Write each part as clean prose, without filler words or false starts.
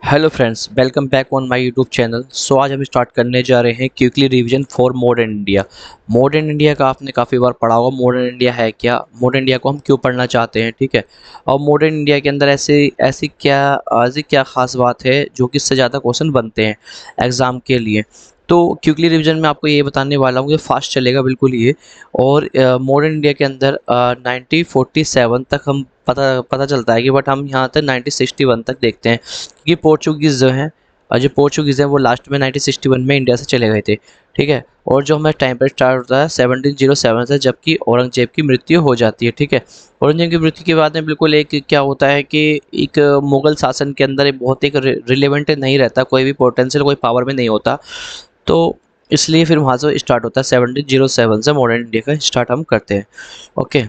Hello friends, welcome back on my YouTube channel. आज हम start करने जा रहे हैं quickly revision for modern India. Modern India का आपने काफ़ी बार पढ़ा होगा। मॉडर्न इंडिया है क्या, मॉडर्न इंडिया को हम क्यों पढ़ना चाहते हैं, ठीक है। और मॉडर्न इंडिया के अंदर ऐसी क्या ख़ास बात है जो कि इससे ज़्यादा क्वेश्चन बनते हैं एग्ज़ाम के लिए। तो क्विकली रिवीजन में आपको ये बताने वाला हूँ कि फास्ट चलेगा बिल्कुल ये। और मॉडर्न इंडिया के अंदर 1947 तक हम पता पता चलता है कि, बट हम यहाँ तक 1961 तक देखते हैं कि पोर्चुगीज़ जो हैं, जो पोर्चुगीज़ हैं वो लास्ट में 1961 में इंडिया से चले गए थे, ठीक है। और जो हमारा टाइम पर स्टार्ट होता है 1707 से, जबकि औरंगजेब की मृत्यु हो जाती है, ठीक है। औरंगजेब की मृत्यु के बाद में बिल्कुल एक क्या होता है कि एक मुग़ल शासन के अंदर एक बहुत एक रिलेवेंट नहीं रहता, कोई भी पोटेंशियल कोई पावर में नहीं होता। तो इसलिए फिर वहाँ से स्टार्ट होता है 1707 से मॉडर्न इंडिया का स्टार्ट हम करते हैं। ओके,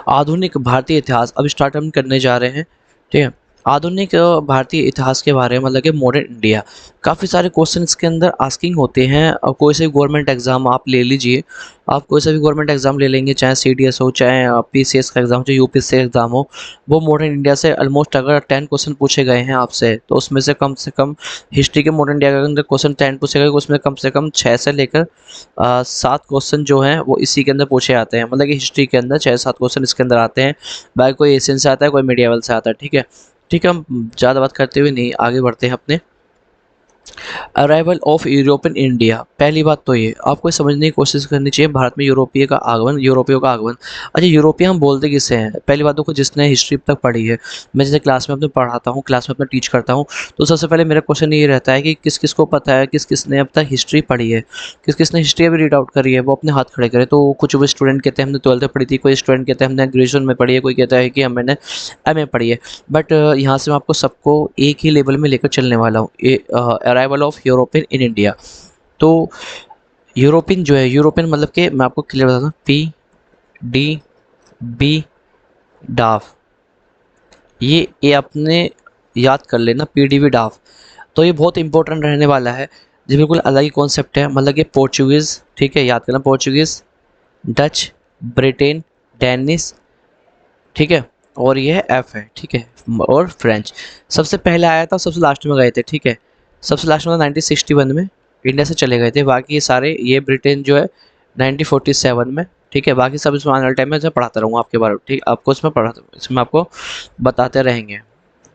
आधुनिक भारतीय इतिहास अब स्टार्ट हम करने जा रहे हैं, ठीक है। आधुनिक भारतीय इतिहास के बारे में, मतलब कि मॉडर्न इंडिया, काफ़ी सारे क्वेश्चन इसके अंदर आस्किंग होते हैं। कोई से भी गवर्नमेंट एग्जाम आप ले लीजिए, आप कोई सा भी गवर्नमेंट एग्जाम ले लेंगे, चाहे सीडीएस हो, चाहे पीसीएस का एग्जाम, चाहे यूपीएससी एग्जाम हो, वो मॉडर्न इंडिया से ऑलमोस्ट अगर 10 क्वेश्चन पूछे गए हैं आपसे, तो उसमें से कम हिस्ट्री के मॉडर्न इंडिया के अंदर क्वेश्चन 10 पूछे गए, उसमें कम से कम 6 से लेकर 7 क्वेश्चन जो हैं वो इसी के अंदर पूछे आते हैं। मतलब कि हिस्ट्री के अंदर 6-7 क्वेश्चन इसके अंदर आते हैं। बाकी कोई एशियन से आता है, कोई मीडियावल से आता है, ठीक है। ठीक है, हम ज़्यादा बात करते हुए नहीं आगे बढ़ते हैं अपने। अराइवल ऑफ यूरोपियन इंडिया, पहली बात तो ये आपको समझने की कोशिश करनी चाहिए, भारत में यूरोपियों का आगमन। अच्छा, यूरोपीय हम बोलते किसे हैं? पहली बात तो जिसने हिस्ट्री तक पढ़ी है, मैं जैसे क्लास में अपने पढ़ाता हूँ, क्लास में अपना टीच करता हूँ, तो सबसे पहले मेरा क्वेश्चन ये रहता है कि किस किस को पता है, किस किसने अब तक हिस्ट्री पढ़ी है, किस किसने हिस्ट्री अभी रीड आउट करी है, वो अपने हाथ खड़े करे। तो कुछ भी स्टूडेंट कहते हैं हमने 12th में पढ़ी थी, कोई स्टूडेंट कहते हैं हमने ग्रेजुएशन में पढ़ी है, कोई कहता है कि मैंने एमए पढ़ी है। बट यहाँ से मैं आपको सबको एक ही लेवल में लेकर चलने वाला हूँ। Arrival of European in India. तो यूरोपियन जो है, यूरोपियन मतलब कि मैं आपको क्लियर बताता हूँ, PDB डाफ, ये अपने याद कर लेना, PDB डाफ। तो ये बहुत इंपॉर्टेंट रहने वाला है। ये बिल्कुल अलग ही कॉन्सेप्ट है, मतलब कि पोर्चुगीज़, ठीक है, याद करना, पोर्चुगीज़, डच, ब्रिटेन, डेनिश, ठीक है, और ये है एफ है, ठीक है, और फ्रेंच। सबसे पहले आया था, सबसे लास्ट में गए थे, ठीक है। सबसे लास्ट में 1961 में इंडिया से चले गए थे। बाकी ये सारे, ये ब्रिटेन जो है 1947 में, ठीक है। बाकी सब इसमें आने वाले टाइम में मैं पढ़ाता रहूँगा आपके बारे में, ठीक, आपको इसमें आपको बताते रहेंगे।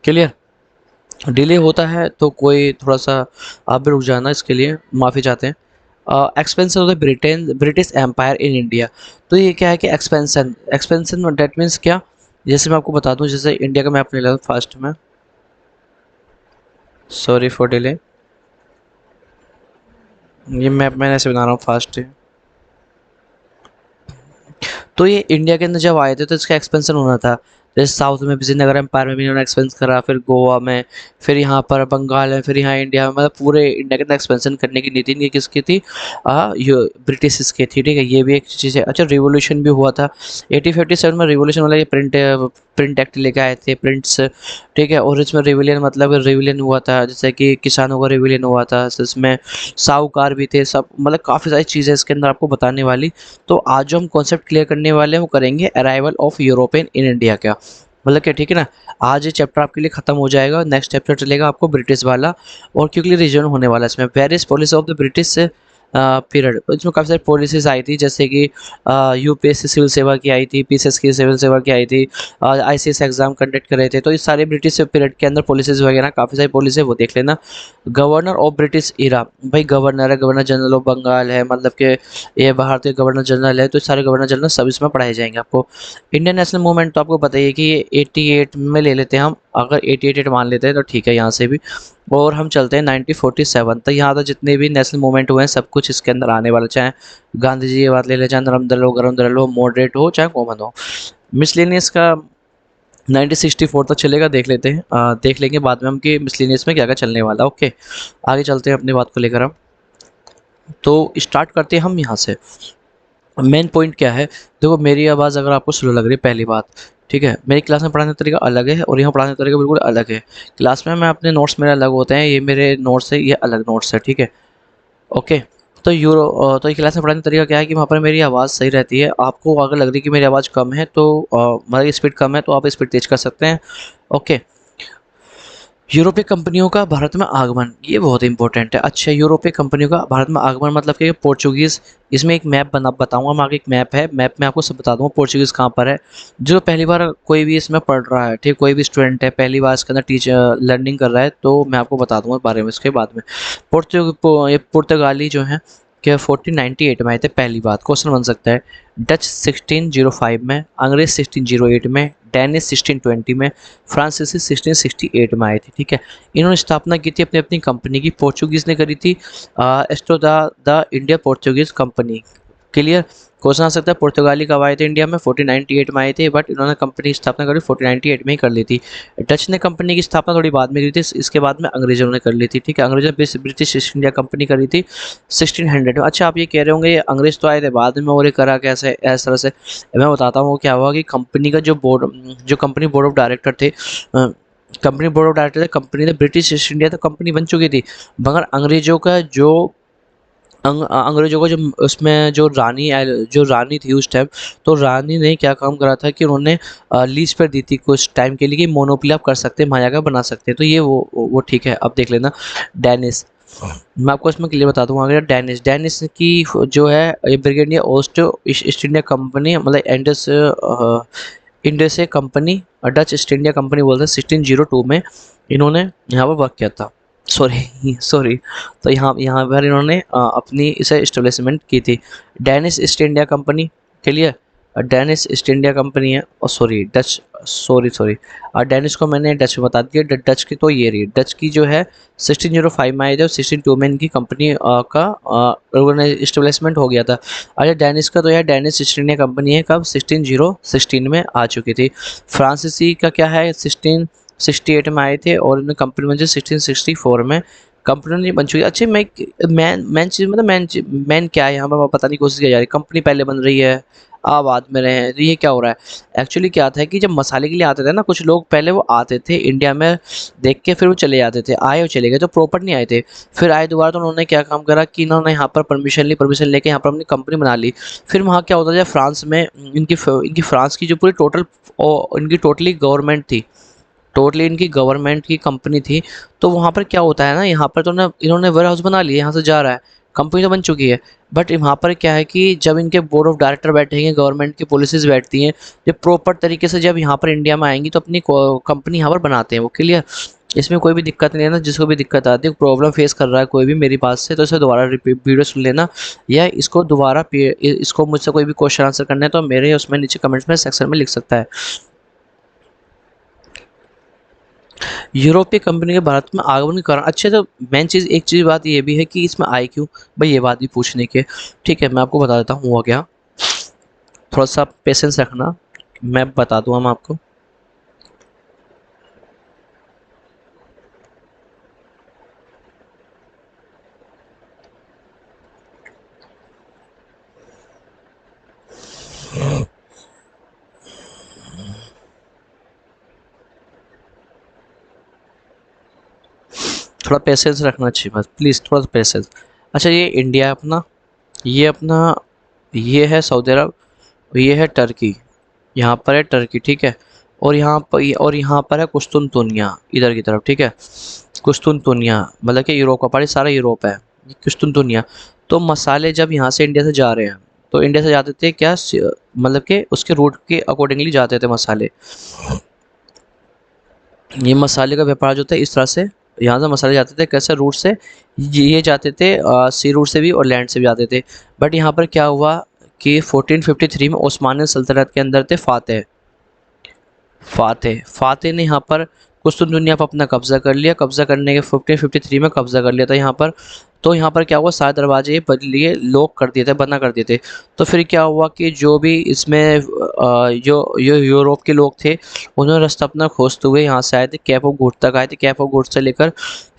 क्लियर? डिले होता है तो कोई थोड़ा सा आप भी रुक जाना, इसके लिए माफ़ी चाहते हैं। Expansion of the British empire in India. तो ये क्या है कि एक्सपेंशन, एक्सपेंशन डेट मीन्स क्या, जैसे मैं आपको बता दूं, जैसे इंडिया का मैप ले लेता हूँ फास्ट में, सॉरी फॉर डिले। ये मैप मैंने ऐसे बना रहा हूँ फास्ट। तो ये इंडिया के अंदर जब आए थे तो इसका एक्सपेंशन होना था। जैसे साउथ में विजयनगर एम्पायर में भी इन्होंने एक्सपेंस करा, फिर गोवा में, फिर यहाँ पर बंगाल में, फिर यहाँ इंडिया में, मतलब पूरे इंडिया के अंदर एक्सपेंशन करने की नीति इनकी किसकी थी? ये ब्रिटिश की थी, ठीक है। ये भी एक चीज़ है। अच्छा, रिवोल्यूशन भी हुआ था 1857 में, रिवोल्यूशन वाला ये प्रिंट एक्ट लेके आए थे, प्रिंट्स, ठीक है। और इसमें रिविलियन, मतलब रिविलियन हुआ था, जैसे कि किसानों का रिविलियन हुआ था, इसमें साहूकार भी थे, सब, मतलब काफ़ी सारी चीज़ें इसके अंदर आपको बताने वाली। तो आज जो हम कॉन्सेप्ट क्लियर करने वाले हैं वो करेंगे arrival of European in India का, मतलब क्या, ठीक है ना। आज ये चैप्टर आपके लिए खत्म हो जाएगा, नेक्स्ट चैप्टर चलेगा आपको ब्रिटिश वाला, और क्योंकि रीजन होने वाला है इसमें, various policy of the British period. इसमें काफ़ी सारी पॉलिसीज आई थी, जैसे कि यूपीएससी सिविल सेवा की आई थी, पीसीएस की सिविल सेवा की आई थी, आईसीएस एग्जाम कंडक्ट कर रहे थे। तो ये सारे ब्रिटिश पीरियड के अंदर पॉलिसीज वगैरह काफ़ी सारी पॉलिसी है, वो देख लेना। गवर्नर ऑफ ब्रिटिश इरा, भाई गवर्नर है, गवर्नर जनरल ऑफ बंगाल है, मतलब कि ये भारतीय गवर्नर जनरल है, तो सारे गवर्नर जनरल सब इसमें पढ़ाए जाएंगे आपको। इंडियन नेशनल मूवमेंट तो आपको पता ही है कि ये 88 में ले लेते हैं हम, अगर 88 मान लेते हैं तो ठीक है यहाँ से भी। और हम चलते हैं 1947 तक, यहाँ तक जितने भी नेशनल मूवमेंट हुए हैं सब कुछ इसके अंदर आने वाला, चाहे गांधी जी की बात ले लें, चाहे नरम दल हो, गरम दल हो, मॉडरेट हो, चाहे कॉमन हो। मिसलेनियस का 1964 तक चलेगा, देख लेते हैं, देख लेंगे बाद में हम कि मिसलेनियस में क्या क्या चलने वाला। ओके, आगे चलते हैं अपनी बात को लेकर हम। तो स्टार्ट करते हैं हम यहाँ से। मेन पॉइंट क्या है, देखो मेरी आवाज़ अगर आपको स्लो लग रही है, पहली बात, ठीक है, मेरी क्लास में पढ़ाने का तरीका अलग है और यहाँ पढ़ाने का तरीका बिल्कुल अलग है। क्लास में मैं अपने नोट्स मेरे अलग होते हैं, ये मेरे नोट्स है, ये अलग नोट्स है, ठीक है। ओके, तो तो ये क्लास में पढ़ाने का तरीका क्या है कि वहाँ पर मेरी आवाज़ सही रहती है। आपको अगर लग रही है कि मेरी आवाज़ कम है, तो मतलब स्पीड कम है, तो आप स्पीड तेज़ कर सकते हैं। ओके, यूरोपीय कंपनियों का भारत में आगमन, ये बहुत इंपॉर्टेंट है। अच्छा, यूरोपीय कंपनियों का भारत में आगमन मतलब कि पोर्चुगीज़, इसमें एक मैप बना बताऊंगा मैं आगे। एक मैप है, मैप में आपको सब बता दूंगा पोर्चुगीज़ कहाँ पर है। जो पहली बार कोई भी इसमें पढ़ रहा है, ठीक, कोई भी स्टूडेंट है पहली बार इसके अंदर टीचर लर्निंग कर रहा है, तो मैं आपको बता दूंगा बारे में इसके बाद में। ये पुर्तगाली जो है कि 1498 में आए थे पहली बात, क्वेश्चन बन सकता है। डच 1605 में, अंग्रेज 1608 में, डेनिश 1620 में, फ्रांसीसी 1668 में आए थे, ठीक है। इन्होंने स्थापना की थी अपनी अपनी कंपनी की, पोर्चुगीज़ ने करी थी। एस्टो द India Portuguese company. Clear. Question आ सकता है पुर्तगाली कब आए थे इंडिया में, 1498 में आए थे, बट इन्होंने कंपनी की स्थापना करी 1498 में ही कर ली थी। डच ने कंपनी की स्थापना थोड़ी बाद में करी थी, इसके बाद में अंग्रेजों ने कर ली थी, ठीक है। अंग्रेजों ने ब्रिटिश ईस्ट इंडिया कंपनी करी थी 1600 में। अच्छा, आप ये कह रहे होंगे ये अंग्रेज तो आए थे बाद में और ये करा कैसे इस तरह से। मैं बताता हूँ क्या हुआ कि कंपनी का जो कंपनी बोर्ड ऑफ डायरेक्टर थे, कंपनी बोर्ड ऑफ डायरेक्टर थे, कंपनी ने ब्रिटिश ईस्ट इंडिया तो कंपनी बन चुकी थी, मगर अंग्रेजों का जो उसमें जो रानी थी उस टाइम, तो रानी ने क्या काम करा था कि उन्होंने लीज पर दी थी कुछ टाइम के लिए कि मोनोपोली आप कर सकते हैं, वहाँ जाकर बना सकते हैं। तो ये वो ठीक है। अब देख लेना डेनिस, मैं आपको इसमें क्लियर बता दूंगा। अगर डेनिस डेनिस की जो है ये ब्रिगेडियर ओस्ट ईस्ट इंडिया कंपनी, मतलब Indus company, Dutch east India company बोलते हैं, 1602 में इन्होंने यहाँ पर वर्क किया था। Sorry sorry. तो यहाँ यहाँ पर इन्होंने अपनी इसे इस्टेब्लिशमेंट की थी, डेनिस ईस्ट इंडिया कंपनी के लिए। डेनिस ईस्ट इंडिया कंपनी है, और sorry Dutch, sorry sorry, Danish को मैंने डच में बता दिया। डच की तो ये रही, डच की जो है 1605 में आए थे और 1602 में इनकी कंपनी का इस्टेब्लिशमेंट हो गया था। अच्छा, डेनिस का तो यार डेनिस ईस्ट इंडिया कंपनी है कब, 1616 में आ चुकी थी। फ्रांसीसी का क्या है, 1668 में आए थे और इन्हें कंपनी बनी 1664 में, कंपनी नहीं बन चुकी। अच्छा, मैं मेन चीज़ मतलब मेन क्या है यहाँ पर बताने की कोशिश की जा रही है। कंपनी पहले बन रही है, आप बाद में रहे हैं, तो ये क्या हो रहा है। एक्चुअली क्या था कि जब मसाले के लिए आते थे ना कुछ लोग, पहले वो आते थे इंडिया में देख के, फिर वो चले जाते थे, आए और चले गए, तो प्रॉपर नहीं आए थे। फिर आए दोबारा, तो उन्होंने क्या काम करा कि इन्होंने यहाँ पर परमिशन लेके यहाँ पर अपनी कंपनी बना ली। फिर वहाँ क्या होता था, फ्रांस में इनकी फ्रांस की जो पूरी इनकी टोटली गवर्नमेंट थी, टोटली इनकी गवर्नमेंट की कंपनी थी। तो वहाँ पर क्या होता है ना, यहाँ पर तो ना इन्होंने वेयर हाउस बना लिया, यहाँ से जा रहा है, कंपनी तो बन चुकी है, बट वहाँ पर क्या है कि जब इनके बोर्ड ऑफ डायरेक्टर बैठेंगे, गवर्नमेंट की पॉलिसीज़ बैठती हैं, जब प्रॉपर तरीके से जब यहाँ पर इंडिया में आएंगी तो अपनी कंपनी यहाँ पर बनाते हैं वो। क्लियर। इसमें कोई भी दिक्कत नहीं है ना, जिसको भी दिक्कत आती है, प्रॉब्लम फेस कर रहा है कोई भी मेरी बात से, तो इसे दोबारा रिपीट वीडियो सुन लेना, या इसको मुझसे कोई भी क्वेश्चन आंसर करना है तो मेरे उसमें नीचे कमेंट्स में सेक्शन में लिख सकता है। यूरोपीय कंपनी के भारत में आगमन के कारण, अच्छा, तो मेन चीज़ एक चीज़ बात ये भी है कि इसमें आए क्यों, भाई ये बात भी पूछने की है। ठीक है, मैं आपको बता देता हूँ हुआ क्या। थोड़ा सा पेशेंस रखना, मैं बता दूंगा मैं आपको। थोड़ा पेशेंस रखना चाहिए बस, प्लीज़ थोड़ा सा पेशेंस। अच्छा, ये इंडिया है अपना, ये अपना, ये है सऊदी अरब, ये है टर्की, यहाँ पर है टर्की, ठीक है। और यहाँ पर है कुस्तुनतुनिया इधर की तरफ, ठीक है। कुस्तुनतुनिया मतलब कि यूरोप का पार्ट, सारा यूरोप है ये कुस्तुनतुनिया। तो मसाले जब यहाँ से इंडिया से जा रहे हैं, तो इंडिया से जाते थे क्या, मतलब कि उसके रूट के अकॉर्डिंगली जाते थे मसाले। ये मसाले का व्यापार जो था इस तरह से, यहाँ से मसाले जाते थे कैसे, रूट से, ये जाते थे सी रूट से भी और लैंड से भी जाते थे। बट यहाँ पर क्या हुआ कि 1453 में ओस्मानी सल्तनत के अंदर थे फातेह, फातेह ने यहाँ पर कुस्तुनतुनिया पर अपना कब्जा कर लिया। कब्जा करने के 1553 में कब्जा कर लिया था यहाँ पर। तो यहाँ पर क्या हुआ, सारे दरवाजे बदलिए लॉक कर दिए थे, बंद कर दिए थे। तो फिर क्या हुआ कि जो भी इसमें जो यूरोप के लोग थे, उन्होंने रास्ता अपना खोजते हुए यहाँ से आए थे, कैप ऑफ गुड तक आए थे। कैप ऑफ गुड से लेकर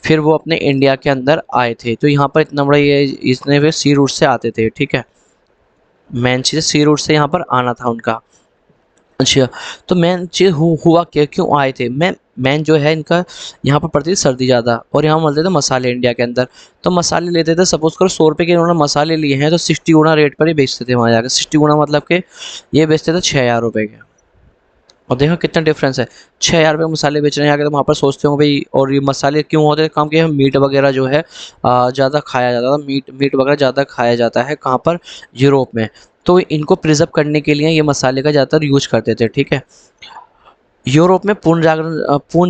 फिर वो अपने इंडिया के अंदर आए थे। तो यहाँ पर इतना बड़ा ये इसने वे सी रूट से आते थे, ठीक है। मेन चीज़ सी रूट से यहाँ पर आना था उनका। अच्छा, तो मेन चीज़ हुआ क्या, क्यों आए थे, मेन जो है इनका, यहाँ पर पड़ती थी सर्दी ज़्यादा, और यहाँ मिलते थे मसाले इंडिया के अंदर। तो मसाले लेते थे, सपोज करो 100 रुपये के इन्होंने मसाले लिए हैं, तो 60 गुना रेट पर ही बेचते थे वहाँ जाकर। 60 गुना मतलब कि ये बेचते थे 6000 रुपये के। और देखो कितना डिफरेंस है। 6,000 रुपये मसाले बेच रहे हैं, आगे तो वहाँ पर सोचते हो भाई, और ये मसाले क्यों होते हैं काम के, मीट वगैरह जो है ज़्यादा खाया जाता था, मीट मीट वगैरह ज़्यादा खाया जाता है कहाँ पर, यूरोप में। तो इनको प्रिजर्व करने के लिए ये मसाले का ज़्यादातर यूज करते थे, ठीक है। यूरोप में पूर्ण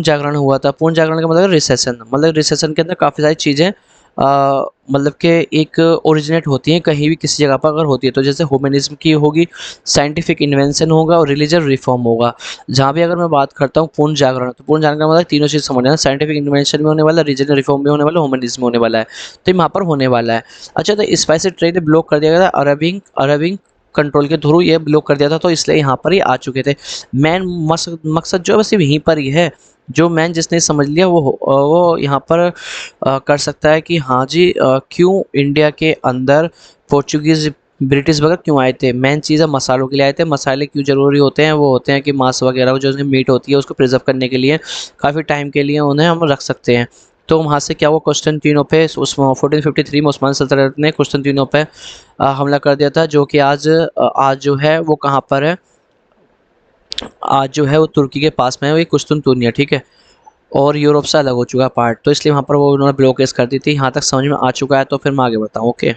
जागरण हुआ था। पूर्ण जागरण का मतलब रिसेशन, मतलब रिसेशन के अंदर काफ़ी सारी चीज़ें मतलब कि एक ओरिजिनेट होती हैं कहीं भी किसी जगह पर अगर होती है, तो जैसे ह्यूमनिज्म की होगी, साइंटिफिक इन्वेंशन होगा और रिलीजियस रिफॉर्म होगा। जहाँ भी अगर मैं बात करता हूँ पूर्ण जागरण, तो पूर्ण जागरण का मतलब तीनों चीज़ समझना है, साइंटिफिक इन्वेंशन भी होने वाला है, रिलीजियस रिफॉर्म भी होने वाला है, ह्यूमनिज्म होने वाला है। तो ये वहाँ पर होने वाला है। अच्छा, तो स्पाइसी ट्रेड ब्लॉक कर दिया गया था अरबिंग अरबिंग कंट्रोल के थ्रू, ये ब्लॉक कर दिया था, तो इसलिए यहाँ पर ही आ चुके थे। मेन मकसद जो है बस यहीं पर ही है। जो मैन जिसने समझ लिया वो यहाँ पर कर सकता है कि हाँ जी, क्यों इंडिया के अंदर पोर्चुगीज़ ब्रिटिश वगैरह क्यों आए थे। मेन चीज़ है मसालों के लिए आए थे। मसाले क्यों ज़रूरी होते हैं, वो होते हैं कि मांस वगैरह जो मीट होती है उसको प्रिजर्व करने के लिए काफ़ी टाइम के लिए उन्हें हम रख सकते हैं। तो वहाँ से क्या हुआ, क्वस्टनतीनों पे उस 1453 में उस्मानी सल्तनत ने क्वस्टनतीनों पे हमला कर दिया था, जो कि आज जो है वो कहाँ पर है, आज जो है वो तुर्की के पास में है, वो कुस्तुनतुनिया, ठीक है। और यूरोप से अलग हो चुका है पार्ट, तो इसलिए वहाँ पर वो उन्होंने ब्लॉकेज कर दी थी। यहाँ तक समझ में आ चुका है, तो फिर मैं आगे बढ़ता हूँ। ओके,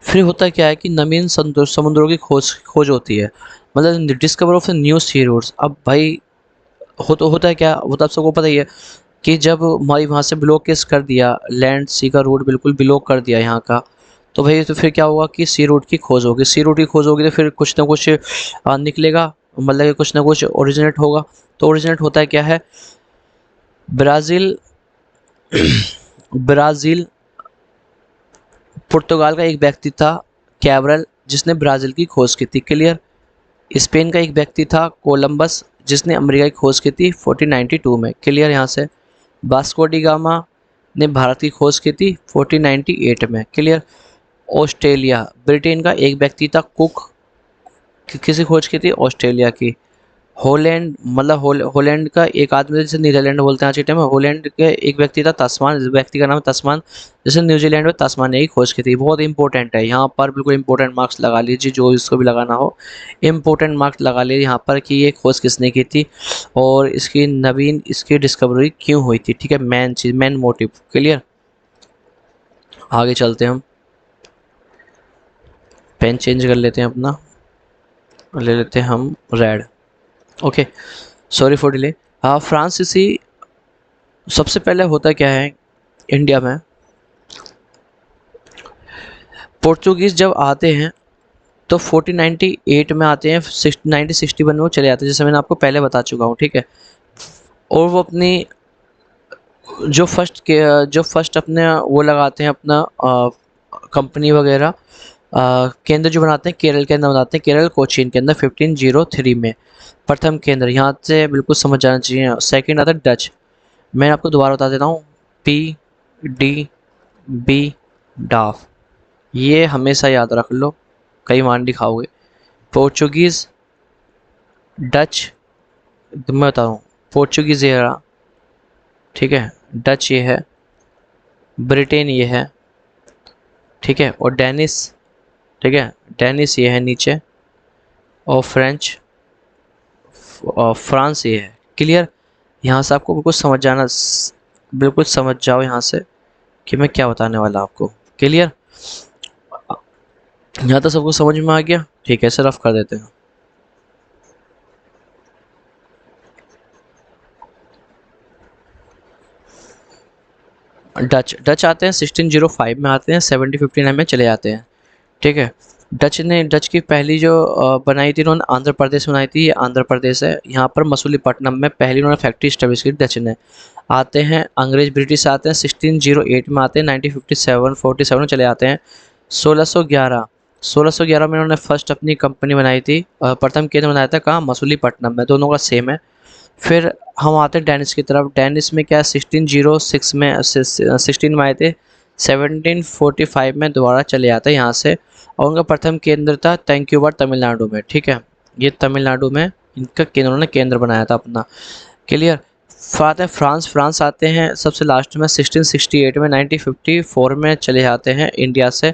फिर होता क्या है कि नवीन समुद्रों की खोज होती है, मतलब discover of new sea routes. अब भाई होता है क्या, वो तो आप सबको पता ही है कि जब हमारी वहाँ से ब्लॉकेज कर दिया, लैंड सी का रूट बिल्कुल ब्लॉक कर दिया यहाँ का, तो भाई तो फिर क्या होगा कि सी रूट की खोज होगी। सी रूट की खोज होगी तो फिर कुछ ना कुछ निकलेगा, मतलब कि कुछ ना कुछ ओरिजिनेट होगा। तो ओरिजिनेट होता है क्या है, ब्राज़ील ब्राज़ील पुर्तगाल का एक व्यक्ति था कैब्रल, जिसने ब्राज़ील की खोज की थी, क्लियर। स्पेन का एक व्यक्ति था कोलंबस, जिसने अमेरिका की खोज की थी 1492 में, क्लियर यहाँ से। वास्को डी गामा ने भारत की खोज की थी 1498 में, क्लियर। ऑस्ट्रेलिया ब्रिटेन का एक व्यक्ति था कुक, किसी खोज की थी ऑस्ट्रेलिया की। हॉलैंड मतलब हॉलैंड का एक आदमी जिसे नीदरलैंड बोलते हैं आज के टाइम में, हॉलैंड के एक व्यक्ति था तस्मान, इस व्यक्ति का नाम है तस्मान, जिसे न्यूजीलैंड में तस्मानिया की खोज की थी। बहुत इंपॉर्टेंट है यहाँ पर, बिल्कुल इंपॉर्टेंट मार्क्स लगा लीजिए, जो इसको भी लगाना हो इंपॉर्टेंट मार्क्स लगा लीजिए यहाँ पर कि ये खोज किसने की थी और इसकी डिस्कवरी क्यों हुई थी, ठीक है। मेन चीज़, मेन मोटिव, क्लियर। आगे चलते हैं हम, पेन चेंज कर लेते हैं अपना, ले लेते हैं हम red. Okay, sorry for delay. हाँ, फ्रांसीसी सबसे पहले होता क्या है इंडिया में, पोर्चुगीज़ जब आते हैं तो 1498 में आते हैं, 1961 में वो चले जाते हैं, जैसे मैंने आपको पहले बता चुका हूँ, ठीक है। और वो अपनी जो फर्स्ट अपने वो लगाते हैं अपना कंपनी वगैरह, केंद्र जो बनाते हैं केरल के अंदर बनाते हैं, केरल कोचीन के अंदर 1503 में प्रथम केंद्र। यहाँ से बिल्कुल समझ जाना चाहिए। सेकंड आता है डच, मैं आपको दोबारा बता देता हूँ, PDB डाफ, ये हमेशा याद रख लो, कई मान दिखाओगे। पोर्चुगीज़, डच, मैं बता रहा हूँ, पोर्चुगीज़ ये रहा, ठीक है, डच ये है, ब्रिटेन ये है, ठीक है, और डेनिस, ठीक है, डेनिस ये है नीचे, और फ्रेंच और फ्रांस ये है, क्लियर। यहाँ से आपको बिल्कुल समझ जाना, बिल्कुल समझ जाओ यहाँ से कि मैं क्या बताने वाला आपको, क्लियर। यहाँ तो सबको समझ में आ गया, ठीक है, इसे रफ कर देते हैं। डच आते हैं 1605 में आते हैं, 1759 में चले जाते हैं, ठीक है। डच की पहली जो बनाई थी उन्होंने आंध्र प्रदेश में बनाई थी, ये आंध्र प्रदेश है। यहाँ पर मसूलीपट्टनम में पहली उन्होंने फैक्ट्री स्टैब्लिश की डच ने। आते हैं अंग्रेज ब्रिटिश आते हैं 1608 में आते हैं, 1947 में चले आते हैं। 1611 में उन्होंने फर्स्ट अपनी कंपनी बनाई थी, प्रथम केंद्र बनाया था कहाँ, मसूलीपट्टनम में, दोनों का सेम है। फिर हम आते हैं डेनिस की तरफ। डेनिस में क्या 1606 में 16 में आए थे, 1745 में दोबारा चले आते हैं यहाँ से। और उनका प्रथम केंद्र था तंक्यूबार तमिलनाडु में, ठीक है, ये तमिलनाडु में इनका केंद्र, उन्होंने केंद्र बनाया था अपना, क्लियर। फिर आते हैं फ्रांस आते हैं सबसे लास्ट में 1668 में, 1954 में चले जाते हैं इंडिया से।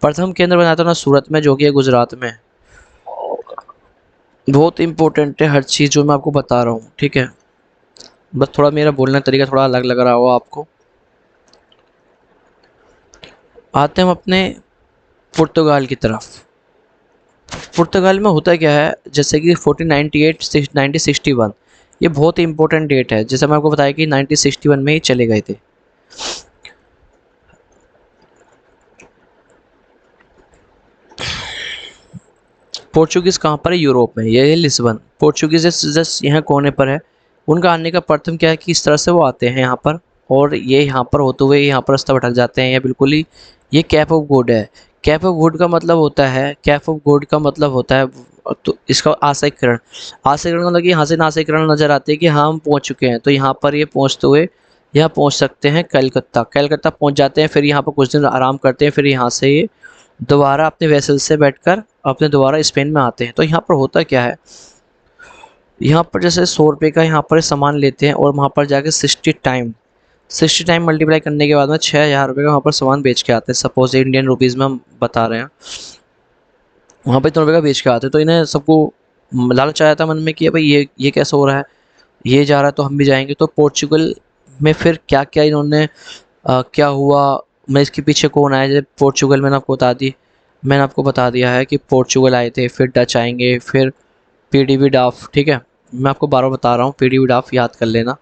प्रथम केंद्र बनाया था उन्होंने सूरत में, जो कि है गुजरात में। बहुत इंपॉर्टेंट है हर चीज़ जो मैं आपको बता रहा हूँ, ठीक है। बस थोड़ा मेरा बोलने का तरीका थोड़ा अलग लग रहा होगा आपको। आते हैं हम अपने पुर्तगाल की तरफ। पुर्तगाल में होता क्या है, जैसे कि 1498 1961, ये बहुत ही इंपॉर्टेंट डेट है। जैसे मैं आपको बताया कि 1961 में ही चले गए थे। पोर्चुगीज कहाँ पर है? यूरोप में। ये है लिस्बन। पोर्चुगीज जस्ट यहाँ कोने पर है। उनका आने का प्रथम क्या है कि इस तरह से वो आते हैं यहाँ पर, और ये यहाँ पर होते हुए यहाँ पर रास्ता भटक जाते हैं, या बिल्कुल ही ये कैप ऑफ गुड है। कैप ऑफ गुड का मतलब होता है, कैप ऑफ गुड का मतलब होता है, तो इसका आशय किरण। आशय किरण का मतलब कि यहाँ से नाशय किरण नजर आती है कि हाँ हम पहुँच चुके हैं, तो यहाँ पर ये पहुँचते हुए यहाँ पहुँच सकते हैं कलकत्ता। कलकत्ता पहुँच जाते हैं, फिर यहाँ पर कुछ दिन आराम करते हैं, फिर यहाँ से ये दोबारा अपने वेसल से बैठकर अपने दोबारा स्पेन में आते हैं। तो यहाँ पर होता क्या है, यहाँ पर जैसे 100 रुपये का यहाँ पर सामान लेते हैं, और वहाँ पर जाके 60 टाइम मल्टीप्लाई करने के बाद में 6,000 रुपये का वहाँ पर सामान बेच के आते हैं। सपोज इंडियन रुपीज़ में हम बता रहे हैं, वहाँ पर इतने रुपये का बेच के आते हैं। तो इन्हें सबको लालच आया था मन में कि भाई ये कैसे हो रहा है, ये जा रहा है तो हम भी जाएंगे। तो पोर्चुगल में फिर क्या क्या इन्होंने क्या हुआ, मैं इसके पीछे कौन आया, जब पोर्चुगल मैंने आपको बता दिया है कि पोर्चुगल आए थे, फिर डच आएंगे, फिर पीडीबी डाफ, ठीक है। मैं आपको बार बार बता रहा हूँ, पीडीबी डाफ याद कर लेना।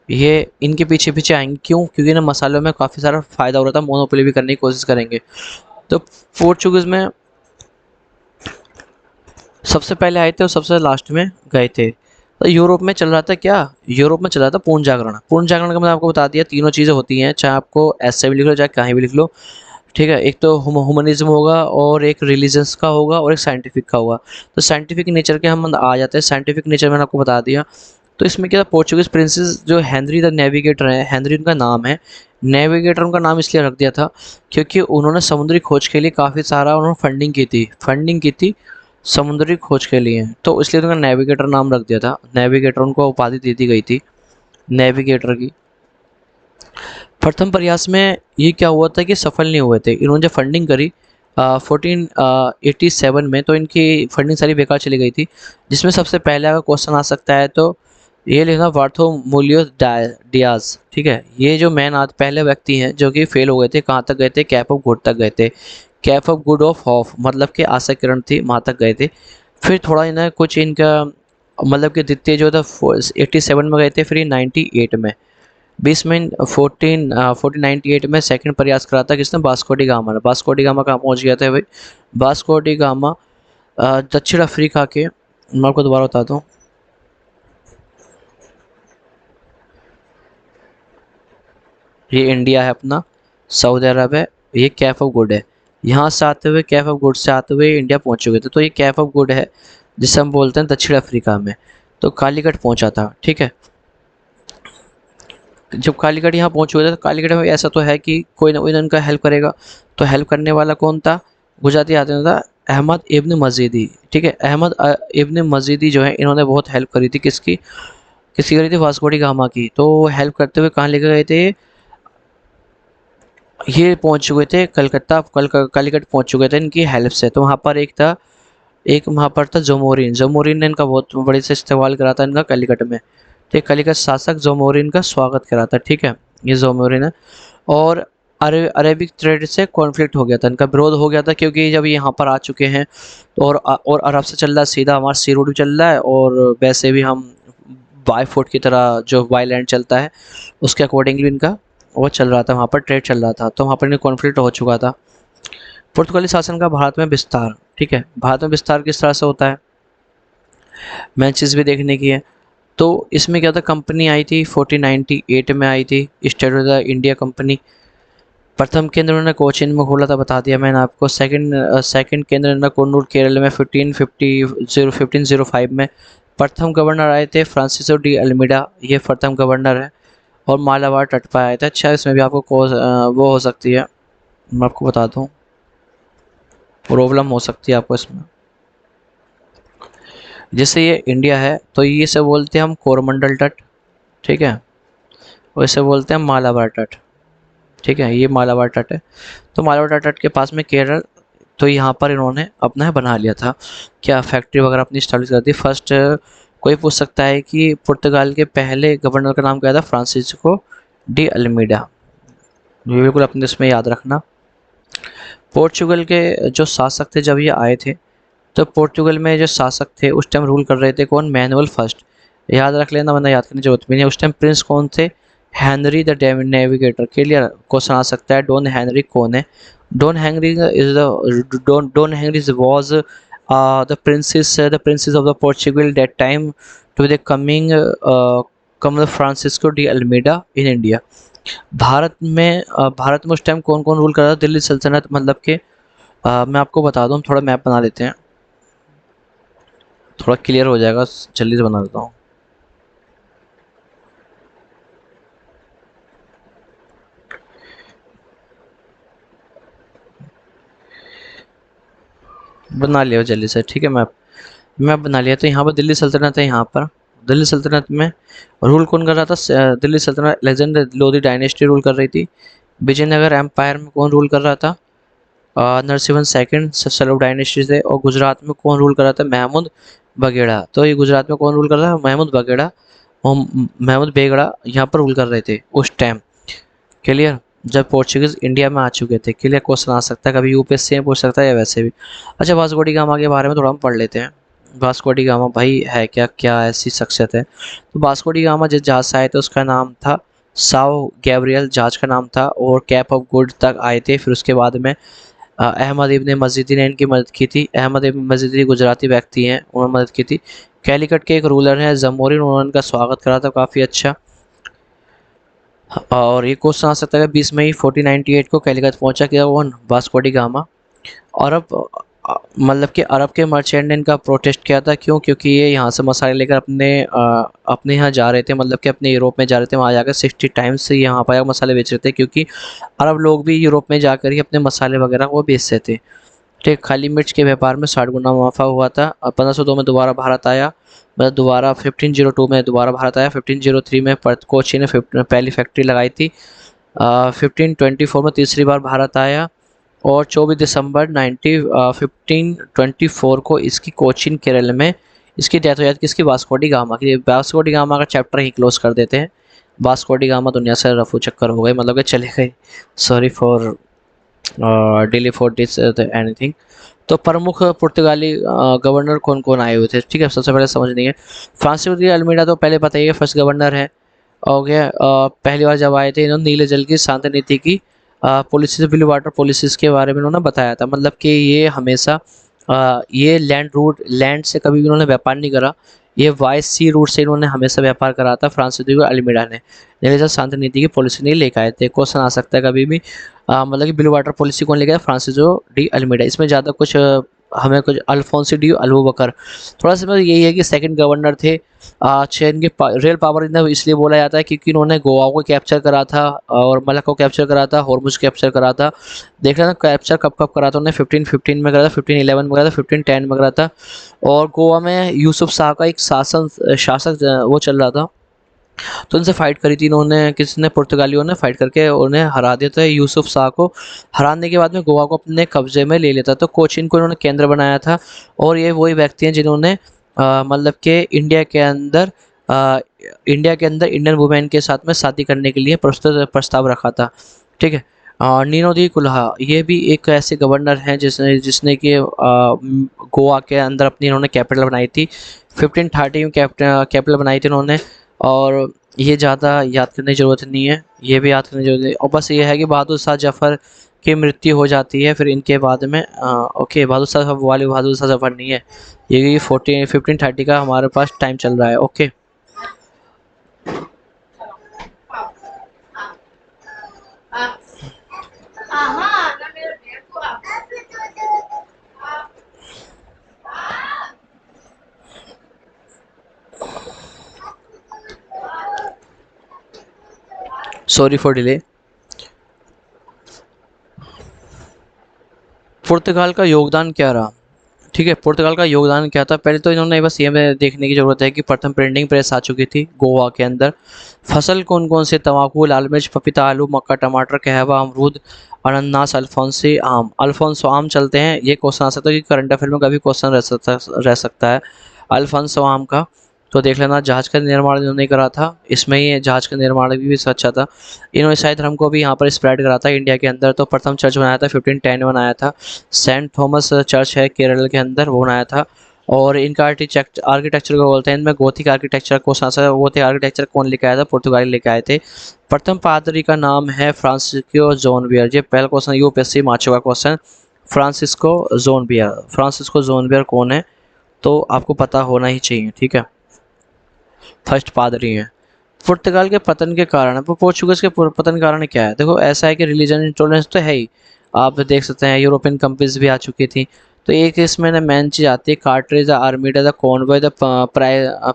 ये इनके पीछे पीछे आएंगे, क्यों? क्योंकि ना मसालों में काफ़ी सारा फ़ायदा हो रहा था, मोनोपोली भी करने की कोशिश करेंगे। तो पोर्चुगीज़ में सबसे पहले आए थे और सबसे लास्ट में गए थे। तो यूरोप में चल रहा था क्या? यूरोप में चल रहा था पूर्ण जागरण। पूर्ण जागरण का मैंने आपको बता दिया, तीनों चीज़ें होती हैं, चाहे आपको ऐसे भी लिख लो चाहे कहीं भी लिख लो, ठीक है। एक तो ह्यूमनिज्म होगा, और एक रिलीजन्स का होगा, और एक साइंटिफिक का होगा। तो साइंटिफिक नेचर के हम आ जाते हैं। साइंटिफिक नेचर मैंने आपको बता दिया। तो इसमें क्या था, पोर्चुगीज प्रिंसेस जो हेनरी द नेविगेटर है, हेनरी उनका नाम है। नेविगेटर उनका नाम इसलिए रख दिया था क्योंकि उन्होंने समुद्री खोज के लिए काफ़ी सारा उन्होंने फंडिंग की थी समुद्री खोज के लिए, तो इसलिए उनका नेविगेटर नाम रख दिया था। नेविगेटर उनको उपाधि दे दी गई थी नेविगेटर की। प्रथम प्रयास में ये क्या हुआ था कि सफल नहीं हुए थे। इन्होंने जब फंडिंग करी 1487 में, तो इनकी फंडिंग सारी बेकार चली गई थी। जिसमें सबसे पहले अगर क्वेश्चन आ सकता है तो ये लिखना, बार्थोमुलियो डियाज, ठीक है। ये जो मैन आज पहले व्यक्ति हैं जो कि फेल हो गए थे, कहाँ तक गए थे? कैप ऑफ गुड तक गए थे। Cape of good of hope मतलब कि आशा किरण थी, वहाँ तक गए थे। फिर थोड़ा इन्हें कुछ इनका मतलब कि द्वितीय जो था 87 में गए थे, फिर ये 98 में 1498 में सेकंड प्रयास करा था किसने? वास्को डी गामा ने। वास्को डी गामा कहाँ पहुँच गया था भाई? वास्को डी गामा दक्षिण अफ्रीका के, मैं आपको दोबारा बताता हूँ, ये इंडिया है अपना, सऊदी अरब है, ये कैफ ऑफ गुड है। यहाँ से आते हुए कैफ ऑफ गुड से आते हुए इंडिया पहुँच चुके थे। तो ये कैफ ऑफ गुड है जिसे हम बोलते हैं दक्षिण अफ्रीका में। तो कालीकट पहुँचा था, ठीक है। जब कालीकट यहाँ पहुँच हुए थे, तो कालीकट में ऐसा तो है कि कोई ना कोई इनका हेल्प करेगा। तो हेल्प करने वाला कौन था? गुजराती आदमी था, अहमद इब्न मजीदी, ठीक है। अहमद इब्न मजीदी जो है, इन्होंने बहुत हेल्प करी थी। किसकी करी थी? वास्को डी गामा की। तो हेल्प करते हुए कहाँ लेकर गए थे? ये पहुँच चुके थे कलकत्ता, कालीकट पहुँच चुके थे इनकी हेल्प से। तो वहाँ पर एक वहाँ पर था जोमोरिन। जोमोरिन ने इनका बहुत बड़े से इस्तेमाल करा था इनका कलिकट में। ठीक, कलिकट शासक जोमोरिन का स्वागत करा था, ठीक है। ये जोमोरिन है। और अरेबिक ट्रेड से कॉन्फ्लिक्ट हो गया था, इनका विरोध हो गया था, क्योंकि जब ये यहाँ पर आ चुके हैं तो और अरब से चल रहा है सीधा, हमारा सी रूट भी चल रहा है, और वैसे भी हम बाई फुट की तरह जो बाई लैंड चलता है उसके अकॉर्डिंगली इनका वो चल रहा था, वहाँ पर ट्रेड चल रहा था। तो वहाँ पर इनका कॉन्फ्लिक्ट हो चुका था। पुर्तगाली शासन का भारत में विस्तार, ठीक है। भारत में विस्तार किस तरह से होता है, मैंने चीज़ भी देखने की है। तो इसमें क्या था, कंपनी आई थी 1498 में आई थी, state of the India company. प्रथम केंद्र उन्होंने कोचीन में खोला था, बता दिया मैंने आपको। सेकंड केंद्र उन्होंने कुन्नूर केरल में 1505 में। प्रथम गवर्नर आए थे फ्रांसिसो डी अल्मीडा, ये प्रथम गवर्नर है। और मालाबार तट पर आए थे। अच्छा, इसमें भी आपको वो हो सकती है, मैं आपको बता दूँ, प्रॉब्लम हो सकती है आपको इसमें। जैसे ये इंडिया है तो ये से बोलते हैं हम कोरमंडल तट, ठीक है। और इसे बोलते हैं मालाबार तट, ठीक है। ये मालाबार तट है। तो मालाबार तट के पास में केरल, तो यहाँ पर इन्होंने अपना बना लिया था, क्या फैक्ट्री वगैरह अपनी स्टैब्लिश कर दी। फर्स्ट कोई पूछ सकता है कि पुर्तगाल के पहले गवर्नर का नाम क्या था? Francisco de Almeida. ये बिल्कुल अपने इसमें याद रखना। पोर्चुगल के जो शासक थे जब ये आए थे, तो पोर्चुगल में जो शासक थे उस टाइम रूल कर रहे थे कौन? Manual first. याद रख लेना, वरना याद करने की जरूरत भी नहीं है। उस टाइम प्रिंस कौन थे? Henry the navigator. Clear? Question आ सकता है डॉन हेनरी कौन है? Don Henry is the Don Henry was the princes of the Portugal that time to the coming come the Francisco de Almeida in India। Bharat में उस time कौन कौन rule कर रहा था? दिल्ली सल्तनत, मतलब कि मैं आपको बता दूं, थोड़ा मैप बना लेते हैं, थोड़ा क्लियर हो जाएगा, जल्दी से बना देता हूँ। बना लिया जल्दी से, ठीक है। मैप बना लिया। तो यहाँ पर दिल्ली सल्तनत है। यहाँ पर दिल्ली सल्तनत में रूल कौन कर रहा था? दिल्ली सल्तनत अलेक्जेंडर लोधी डायनेस्टी रूल कर रही थी। विजयनगर एम्पायर में कौन रूल कर रहा था? नरसिम्हन सेकंड सलोव डायनेस्टी से। और गुजरात में कौन रूल कर रहा था? महमूद बगेड़ा। तो ये गुजरात में कौन रूल कर रहा था? महमूद बगेड़ा और महमूद बेगड़ा यहाँ पर रूल कर रहे थे उस टाइम। क्लियर? जब पोर्चुगीज इंडिया में आ चुके थे। क्लियर? क्वेश्चन आ सकता है कभी यूपीएससी में पूछ सकता है या वैसे भी। अच्छा, वास्को डी गामा के बारे में थोड़ा हम पढ़ लेते हैं। वास्को डी गामा भाई है क्या, क्या ऐसी शख्सियत है? तो वास्को डी गामा जिस जहाज से आए थे उसका नाम था साओ गैब्रियल, जहाज का नाम था। और कैप ऑफ गुड तक आए थे। फिर उसके बाद में अहमद इब्न मजीदी ने इनकी मदद की थी। अहमद इब्न मजीदी गुजराती व्यक्ति हैं, उन्होंने मदद की थी। कैलिकट के एक रूलर हैं जमोरिन, उन्होंने उनका स्वागत करा था काफ़ी अच्छा। और ये क्वेश्चन आ सकता है 20 मई 1498 को कैलिकट पहुंचा क्या कौन? Vasco D gamma. अरब मतलब कि अरब के मर्चेंट ने इनका प्रोटेस्ट किया था। क्यों? क्योंकि ये यहाँ से मसाले लेकर अपने यहाँ जा रहे थे, मतलब कि अपने यूरोप में जा रहे थे। वहाँ जाकर 60 टाइम्स से यहाँ पर मसाले बेच रहे थे, क्योंकि अरब लोग भी यूरोप में जाकर ही अपने मसाले वगैरह वो बेचते थे। ठीक, खाली मिर्च के व्यापार में 60 गुना मुनाफा हुआ था। 1502 में दोबारा भारत आया, मतलब दोबारा 1502 में दोबारा भारत आया। 1503 में कोची ने पहली फैक्ट्री लगाई थी। 1524 में तीसरी बार भारत आया। और 24 दिसंबर 1524 को इसकी कोचीन केरल में इसकी डेथ हो जाती है। किसकी? वास्को डी गामा की। वास्को डी गामा का चैप्टर ही क्लोज कर देते हैं। वास्को डी गामा दुनिया से रफू चक्कर हो गए, मतलब कि चले गए। Sorry for delay for this anything. तो प्रमुख पुर्तगाली गवर्नर कौन कौन आए हुए थे? ठीक है, सबसे पहले समझनी है। फ्रांसिस्को डी अल्मीडा तो पहले पता ही है, फर्स्ट गवर्नर है। हो गया। पहली बार जब आए थे इन्होंने नीले जल की शांति नीति की पॉलिसी, ब्लू वाटर पॉलिसीज़ के बारे में इन्होंने बताया था। मतलब कि ये हमेशा ये लैंड से कभी भी इन्होंने व्यापार नहीं करा। ये वाई सी रूट से इन्होंने हमेशा व्यापार करा था। फ्रांसिस्को अल्मीडा ने नीले जल शांति नीति की पॉलिसी नहीं लेकर आए थे। क्वेश्चन आ सकता है कभी भी। मतलब कि ब्लू वाटर पॉलिसी कौन लेके आया? Francisco de Almeida. इसमें ज़्यादा कुछ हमें कुछ अल्फोंसो डी अबूबकर, थोड़ा सा यही है कि सेकंड गवर्नर थे। अच्छा, इनके रियल पावर इन्हें इसलिए बोला जाता है क्योंकि इन्होंने गोवा को कैप्चर करा था और मलक्का को कैप्चर करा था, हॉर्मुज कैप्चर करा था। देख रहे ना कैप्चर कब कब करा था उन्होंने? 1515 में करा था, 1511 में करा था, 1510 में करा था। और गोवा में यूसुफ शाह का एक शासक वो चल रहा था, तो उनसे फाइट करी थी इन्होंने। किसने? पुर्तगालियों ने फाइट करके उन्हें हरा दिया था। यूसुफ शाह को हराने के बाद में गोवा को अपने कब्जे में ले लेता। तो कोचीन को इन्होंने केंद्र बनाया था। और ये वही व्यक्ति हैं जिन्होंने मतलब कि इंडिया के अंदर इंडियन वुमेन के साथ में शादी करने के लिए प्रस्ताव रखा था। ठीक है। नीनो दी कुल्हा ये भी एक ऐसे गवर्नर हैं जिसने जिसने कि गोवा के अंदर अपनी इन्होंने कैपिटल बनाई थी। 1530 में कैपिटल बनाई थी इन्होंने। और ये ज़्यादा याद करने की ज़रूरत नहीं है, ये भी याद करने की ज़रूरत नहीं। और बस ये है कि बहादुर शाह जफ़र की मृत्यु हो जाती है फिर इनके बाद में। ओके, बहादुर शाह वाले बहादुर शाह जफ़र नहीं है ये। 1530 का हमारे पास टाइम चल रहा है। Okay, sorry for delay. पुर्तगाल का योगदान क्या रहा? ठीक है, पुर्तगाल का योगदान क्या था? पहले तो इन्होंने बस ये हमें देखने की ज़रूरत है कि प्रथम प्रिंटिंग प्रेस आ चुकी थी गोवा के अंदर। फसल कौन-कौन से? तम्बाकू, लाल मिर्च, पपीता, आलू, मक्का, टमाटर, कहवा, अमरूद, अनन्नास, अल्फोंसी, आम। अल्फोंसो आम चलते हैं, ये क्वेश्चन आ सकता है कि करंट अफेयर में कभी क्वेश्चन रह सकता है अल्फोंसो आम का। तो देख लेना, जहाज का निर्माण इन्होंने करा था, इसमें ही जहाज का निर्माण भी अच्छा था। इन्होंने ईसाई धर्म को भी यहाँ पर स्प्रेड करा था इंडिया के अंदर। तो प्रथम चर्च बनाया था 1510 में बनाया था। सेंट थॉमस चर्च है केरल के अंदर, वो बनाया था। और इनका आर्किटेक्चर को बोलते हैं, इनमें गोथिक आर्किटेक्चर को गोथिक आर्किटेक्चर कौन लेके आया था? पुर्तगाली लेके आए थे। प्रथम पादरी का नाम है फ्रांसिस्को जोनवियर। ये पहला क्वेश्चन यूपीएससी में आ चुका क्वेश्चन। फ्रांसिस्को जोनवियर कौन है? तो आपको पता होना ही चाहिए, ठीक है। फर्स्ट पादरी हैं। पुर्तगाल के पतन के कारण, पोर्चुगीज के पतन के कारण क्या है? देखो, ऐसा है कि रिलीजन इंटॉलरेंस तो है ही, आप देख सकते हैं यूरोपियन कंट्रीज भी आ चुकी थी। तो एक इसमें ना मेन चीज़ आती है, कार्टेज, the armada, the convoy, the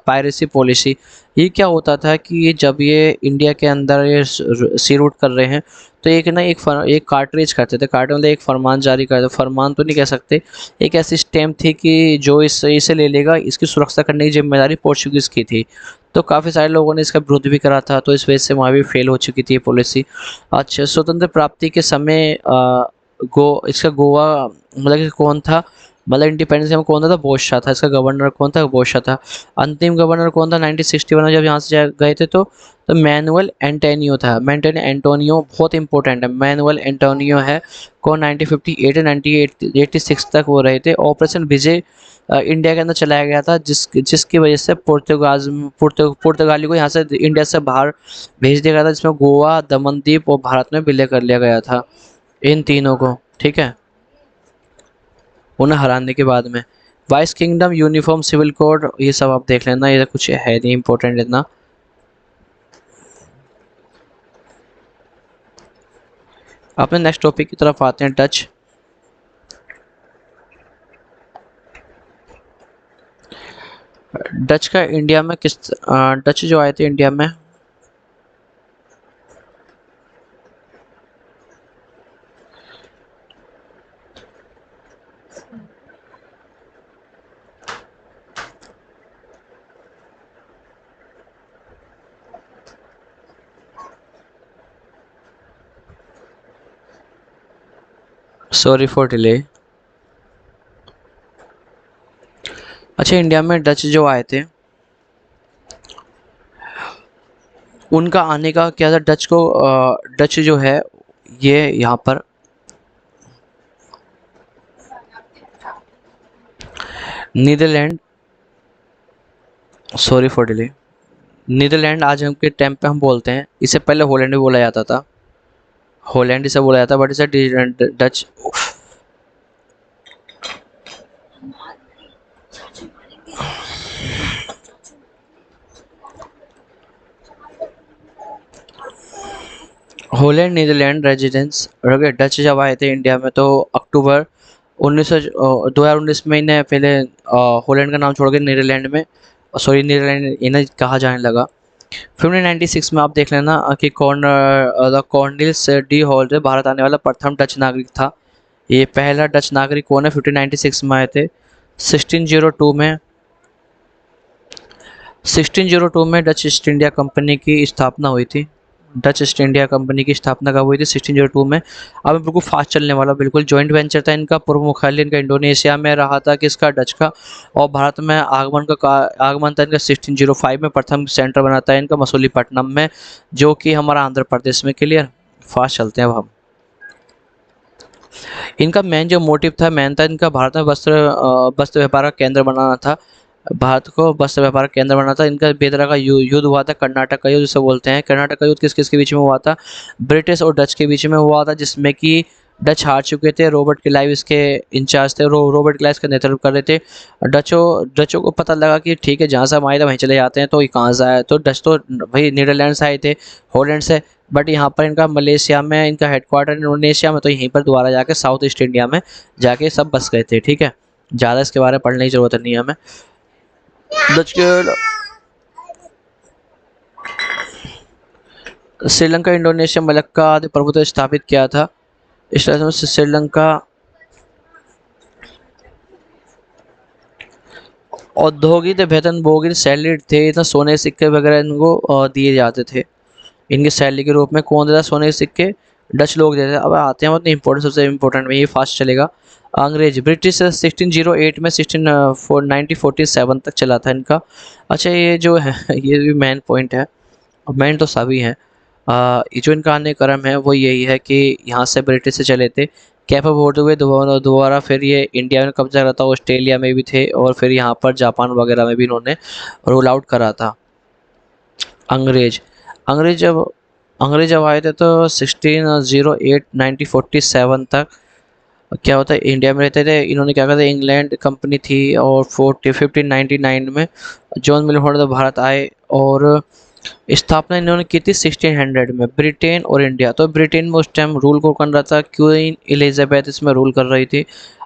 piracy policy. ये क्या होता था कि जब ये इंडिया के अंदर ये सी रूट कर रहे हैं, तो एक कार्टरेज करते थे। कार्टेज मतलब एक फरमान जारी करते, फरमान तो नहीं कह सकते, एक ऐसी स्टैम्प थी कि जो इसे ले लेगा, इसकी सुरक्षा करने की जिम्मेदारी पोर्चुगीज़ की थी। तो काफ़ी सारे लोगों ने इसका विरोध भी करा था, तो इस वजह से वहाँ भी फेल हो चुकी थी ये पॉलिसी। अच्छा, स्वतंत्र प्राप्ति के समय इसका गोवा मतलब कि कौन था? मतलब इंडिपेंडेंस में कौन था? बोस शाह था। इसका गवर्नर कौन था? बोस शाह था। अंतिम गवर्नर कौन था 1961 में जब यहाँ से गए थे? तो मैनुअल एंटोनियो था। मैनुअल एंटोनियो बहुत इंपॉर्टेंट है, मैनुअल एंटोनियो है। कौन? 1958 1986 तक वो रहे थे। ऑपरेशन विजय इंडिया के अंदर चलाया गया था, जिसकी वजह से पुर्तगाली को यहाँ से इंडिया से बाहर भेज दिया गया था, जिसमें गोवा, दमन दीप और भारत में विलय कर लिया गया था इन तीनों को, ठीक है, उन्हें हराने के बाद में। Vice kingdom, uniform civil code, ये सब आप देख लेना, ये कुछ है नहीं इंपॉर्टेंट इतना। अपने नेक्स्ट टॉपिक की तरफ आते हैं, डच। डच का इंडिया में डच जो आए थे इंडिया में, सॉरी फॉर डिले। अच्छा, इंडिया में डच जो आए थे, उनका आने का क्या था? डच जो है ये यहाँ पर Netherland, sorry for delay, Netherland आज हम के टाइम पे हम बोलते हैं, इससे पहले हॉलैंड भी बोला जाता था, हॉलैंड इसे बोला जाता है, बट इसे Dutch. Holland Netherland residence. Dutch जब आए थे इंडिया में, तो अक्टूबर 2019 में इन्हें पहले हॉलैंड का नाम छोड़ के नीदरलैंड में, सॉरी नीदरलैंड इन्हें कहा जाने लगा। फिर 1996 में आप देख लेना कि कॉर्नलिस डी हॉल भारत आने वाला प्रथम डच नागरिक था। ये पहला डच नागरिक कौन है? 1596 में आए थे। 1602 में 1602 में डच ईस्ट इंडिया कंपनी की स्थापना हुई थी। डच ईस्ट इंडिया कंपनी की स्थापना कब हुई थी? 1602 में। अब मैं बिल्कुल फास्ट चलने वाला, बिल्कुल जॉइंट वेंचर था इनका। पूर्व मुख्यालय इनका इंडोनेशिया में रहा था, किसका? डच का। और भारत में आगमन था इनका 1605 में। प्रथम सेंटर बना था इनका मसूलीपट्टनम में, जो कि हमारा आंध्र प्रदेश में। क्लियर? फास्ट चलते हैं अब हम। इनका मेन जो मोटिव था, मेन था इनका भारत में वस्त्र व्यापार का केंद्र बनाना था। भारत को वस्त्र व्यापार का केंद्र बनाना था। इनका बेदरा का युद्ध हुआ था, कर्नाटक का युद्ध जिसे बोलते हैं। कर्नाटक का युद्ध किस किस के बीच में हुआ था? ब्रिटिश और डच के बीच में हुआ था, जिसमें कि डच हार चुके थे। रॉबर्ट क्लाइव इसके इंचार्ज थे, रॉबर्ट क्लाइव का नेतृत्व कर रहे थे। डचों को पता लगा कि ठीक है, जहाँ से हम आए थे वहीं चले जाते हैं, तो ये कहाँ से आया? तो डच तो भाई नीदरलैंड से आए थे, हॉलैंड से, बट यहाँ पर इनका मलेशिया में इनका हेडक्वार्टर, इंडोनेशिया में, तो यहीं पर दोबारा जाके साउथ ईस्ट इंडिया में जाके सब बस गए थे, ठीक है। ज़्यादा इसके बारे में पढ़ने की जरूरत नहीं है हमें। डच के श्रीलंका, इंडोनेशिया, मलक्का आदि प्रभुत्व स्थापित किया था। इस तरह से श्रीलंका औद्योगिक वेतन भोगी सैलरी थे, इतना सोने के सिक्के वगैरह इनको दिए जाते थे इनकी सैलरी के रूप में। कौन देता सोने के सिक्के? डच लोग देते थे। अब आते हैं मतलब इम्पोर्टेंट, सबसे इम्पोर्टेंट में ये फास्ट चलेगा। अंग्रेज ब्रिटिश 1608 में 1947 तक चला था इनका। अच्छा ये जो है ये भी मेन पॉइंट है, मेन तो सभी हैं। ये जो इनका आने का क्रम है वो यही है कि यहाँ से ब्रिटिश से चले थे, कैप ऑफ होते हुए दोबारा दोबारा फिर ये इंडिया में कब्जा करा था, ऑस्ट्रेलिया में भी थे और फिर यहाँ पर जापान वगैरह में भी इन्होंने रोल आउट करा था। अंग्रेज अंग्रेज जब अंग्रेज जब आए थे तो 1608 1947 तक क्या होता है इंडिया में रहते थे। इन्होंने क्या कहा था, इंग्लैंड कंपनी थी और 1599 में जॉन मिलफोर्ड भारत आए और स्थापना इन्होंने की थी 1600 में। ब्रिटेन और इंडिया, तो ब्रिटेन में उस टाइम रूल कौन कर रहा था? क्वीन एलिजाबेथ इसमें रूल कर रही थी।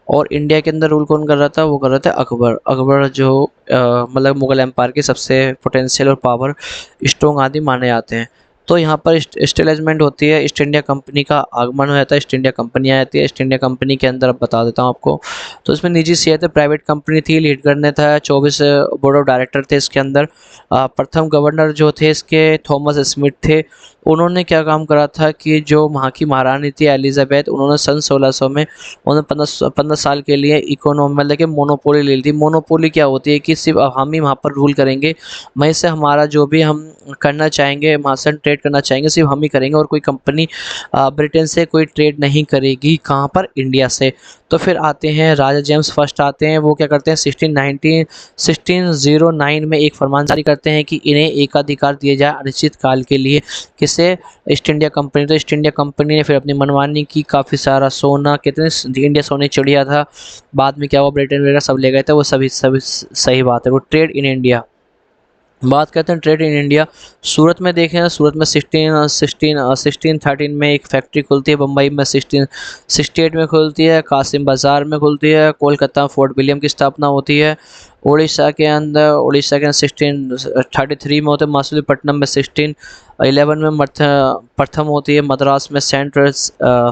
और इंडिया के अंदर रूल कौन कर रहा था? वो कर रहा था अकबर। अकबर जो मतलब मुगल एम्पायर के सबसे पोटेंशियल और पावर स्ट्रॉन्ग आदि माने जाते हैं। तो यहाँ पर स्टेबलिशमेंट होती है, ईस्ट इंडिया कंपनी का आगमन हो जाता है, ईस्ट इंडिया कंपनी आ जाती है। ईस्ट इंडिया कंपनी के अंदर अब बता देता हूँ आपको, तो इसमें निजी शेयर थे, प्राइवेट कंपनी थी, लीड करने था 24 बोर्ड ऑफ डायरेक्टर थे इसके अंदर। प्रथम गवर्नर जो थे इसके थॉमस स्मिथ थे। उन्होंने क्या काम करा था कि जो वहाँ की महारानी थी एलिजाबेथ, उन्होंने सन 1600 में उन्होंने 15 साल के लिए इकोनॉमी मतलब कि मोनोपोली ले ली थी। मोनोपोली क्या होती है कि सिर्फ हम ही वहाँ पर रूल करेंगे, वहीं से हमारा जो भी हम करना चाहेंगे, वहाँ से ट्रेड करना चाहेंगे सिर्फ हम ही करेंगे और कोई कंपनी ब्रिटेन से कोई ट्रेड नहीं करेगी। कहाँ पर? इंडिया से। तो फिर आते हैं राजा जेम्स फर्स्ट आते हैं, वो क्या करते हैं 1609 में एक फरमान जारी करते हैं कि इन्हें एकाधिकार दिए जाए अनिश्चित काल के लिए। किसे? East India company. तो ईस्ट इंडिया कंपनी ने फिर अपनी मनमानी की, काफ़ी सारा सोना, कितने इंडिया सोने चिड़िया था, बाद में क्या हुआ ब्रिटेन वगैरह सब ले गए थे, वो सभी सभी सही बात है। वो ट्रेड इन इंडिया, बात करते हैं ट्रेड इन इंडिया। सूरत में देखें, सूरत में 1613 में एक फैक्ट्री खुलती है, बम्बई में 1668 में खुलती है, कासिम बाज़ार में खुलती है, कोलकाता में फोर्ट विलियम की स्थापना होती है। उड़ीसा के अंदर 1633 में होते हैं, मसूलीपट्टनम में 1611 में प्रथम होती है, मद्रास में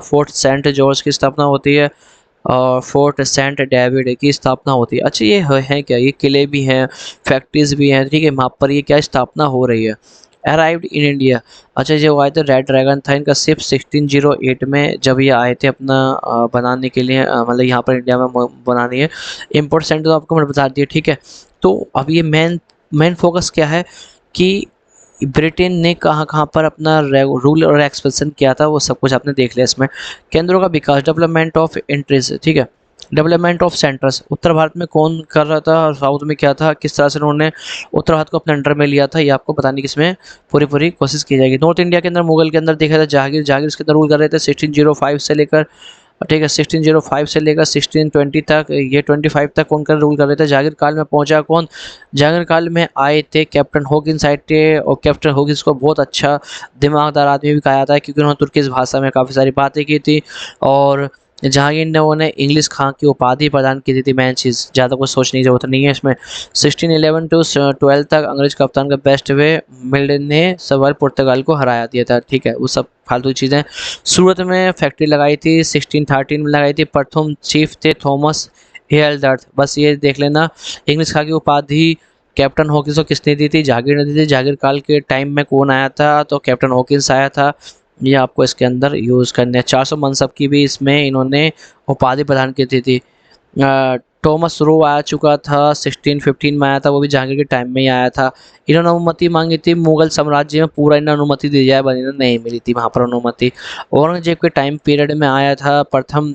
फोर्ट सेंट जॉर्ज की स्थापना होती है और फोर्ट सेंट डेविड की स्थापना होती है। अच्छा ये है क्या? ये किले भी हैं, फैक्ट्रीज भी हैं, ठीक है, वहाँ पर ये क्या स्थापना हो रही है। अराइव्ड इन इंडिया, अच्छा जो आए थे रेड ड्रैगन था इनका सिर्फ 1608 में जब ये आए थे अपना बनाने के लिए, मतलब यहाँ पर इंडिया में बनानी है। इम्पोर्ट सेंटर तो आपको मैंने बता दिया, ठीक है। तो अब ये मेन फोकस क्या है कि ब्रिटेन ने कहाँ कहाँ पर अपना रूल और एक्सपेंशन किया था, वो सब कुछ आपने देख लिया इसमें। केंद्रों का विकास, डेवलपमेंट ऑफ इंट्रीज, ठीक है, डेवलपमेंट ऑफ सेंटर्स। उत्तर भारत में कौन कर रहा था और साउथ में क्या था, किस तरह से उन्होंने उत्तर भारत को अपने अंडर में लिया था, ये आपको बताने की इसमें पूरी कोशिश की जाएगी। नॉर्थ इंडिया के अंदर मुगल के अंदर देखा था जहांगीर इसके अंदर रूल कर रहे थे 1605 से लेकर, ठीक है, 1605 से लेकर 1620 तक। ये 25 तक कौन कर रूल कर रहे थे। जागीर काल में पहुंचा कौन? जागीर काल में आए थे कैप्टन हॉकिंस आए थे, और कैप्टन हॉकिंस को बहुत अच्छा दिमागदार आदमी भी कहा जाता है क्योंकि उन्होंने तुर्किश भाषा में काफ़ी सारी बातें की थी। और जहांगीर ने उन्हें इंग्लिश खां की उपाधि प्रदान की थी। मेन चीज़, ज़्यादा कुछ सोचने की जरूरत नहीं है इसमें। 1611 टू 12 तक अंग्रेज कप्तान का बेस्ट वे मिल्टन ने सवाल पुर्तगाल को हराया दिया था, ठीक है, वो सब फालतू चीज़ें। सूरत में फैक्ट्री लगाई थी 1613 में लगाई थी, प्रथम चीफ थे थॉमस हेयरडर्थ। बस ये देख लेना, इंग्लिश खां की उपाधि कैप्टन हॉकिंस को किसने दी थी? जागीर ने दी थी। जागीर काल के टाइम में कौन आया था? तो कैप्टन हॉकिंस आया था। ये आपको इसके अंदर यूज़ करने हैं। 400 मनसब की भी इसमें इन्होंने उपाधि प्रदान की थी। टॉमस रो आ चुका था 1615 में आया था, वो भी जहांगीर के टाइम में ही आया था। इन्होंने अनुमति मांगी थी मुगल साम्राज्य में पूरा इन्हें अनुमति दी जाए, बनी नहीं मिली थी वहाँ पर अनुमति। औरंगजेब के टाइम पीरियड में आया था प्रथम,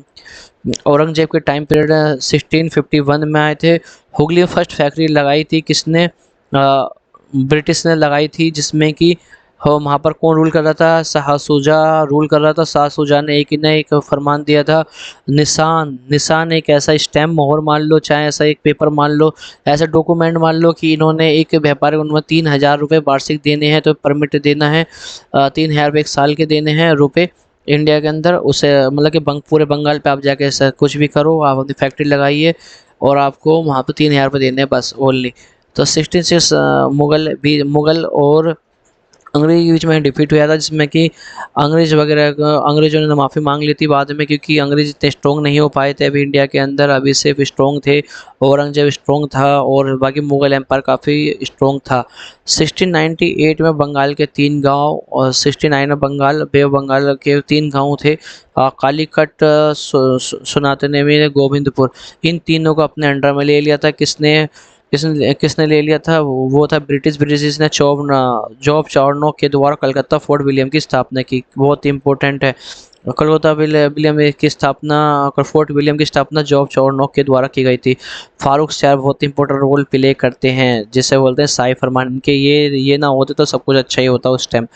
औरंगजेब के टाइम पीरियड 1651 में आए थे। हुगली में फर्स्ट फैक्ट्री लगाई थी किसने? ब्रिटिश ने लगाई थी, जिसमें कि वहाँ पर कौन रूल कर रहा था? शाह शुजा रूल कर रहा था। शाह शुजा ने एक फरमान दिया था, निशान एक ऐसा स्टैम्प मोहर मान लो, चाहे ऐसा एक पेपर मान लो, ऐसा डॉक्यूमेंट मान लो कि इन्होंने एक व्यापारी को 3000 रुपये वार्षिक देने हैं, तो परमिट देना है 3000 रुपये एक साल के देने हैं रुपये इंडिया के अंदर। उसे मतलब कि पूरे बंगाल पे आप जाके ऐसा कुछ भी करो, आप अपनी फैक्ट्री लगाइए और आपको वहाँ पे 3000 रुपये देने हैं बस ओनली। तो 16 मुगल और अंग्रेज के बीच में डिफीट हुआ था, जिसमें कि अंग्रेजों ने माफ़ी मांग ली थी बाद में, क्योंकि अंग्रेज इतने स्ट्रॉन्ग नहीं हो पाए थे अभी इंडिया के अंदर। अभी सिर्फ स्ट्रॉन्ग थे, औरंगजेब स्ट्रॉन्ग था और बाकी मुगल एम्पायर काफ़ी स्ट्रॉन्ग था। 1698 में बंगाल के 3 गांव और 69 में बे ऑफ बंगाल के 3 गांव थे, कालीकट, सुनातनेमी, गोविंदपुर। इन तीनों को अपने अंडर में ले लिया था। किसने किसने किसने ले लिया था? वो था ब्रिटिश ने जॉब चार्नोक के द्वारा कलकत्ता फोर्ट विलियम की स्थापना की। बहुत इंपॉर्टेंट है। कलकत्ता विलियम की स्थापना फोर्ट विलियम की स्थापना जॉब चार्नोक के द्वारा की गई थी। फारूक शाह बहुत इंपॉर्टेंट रोल प्ले करते हैं, जिसे बोलते हैं शाही फरमान। इनके ये ना होते तो सब कुछ अच्छा ही होता उस टाइम।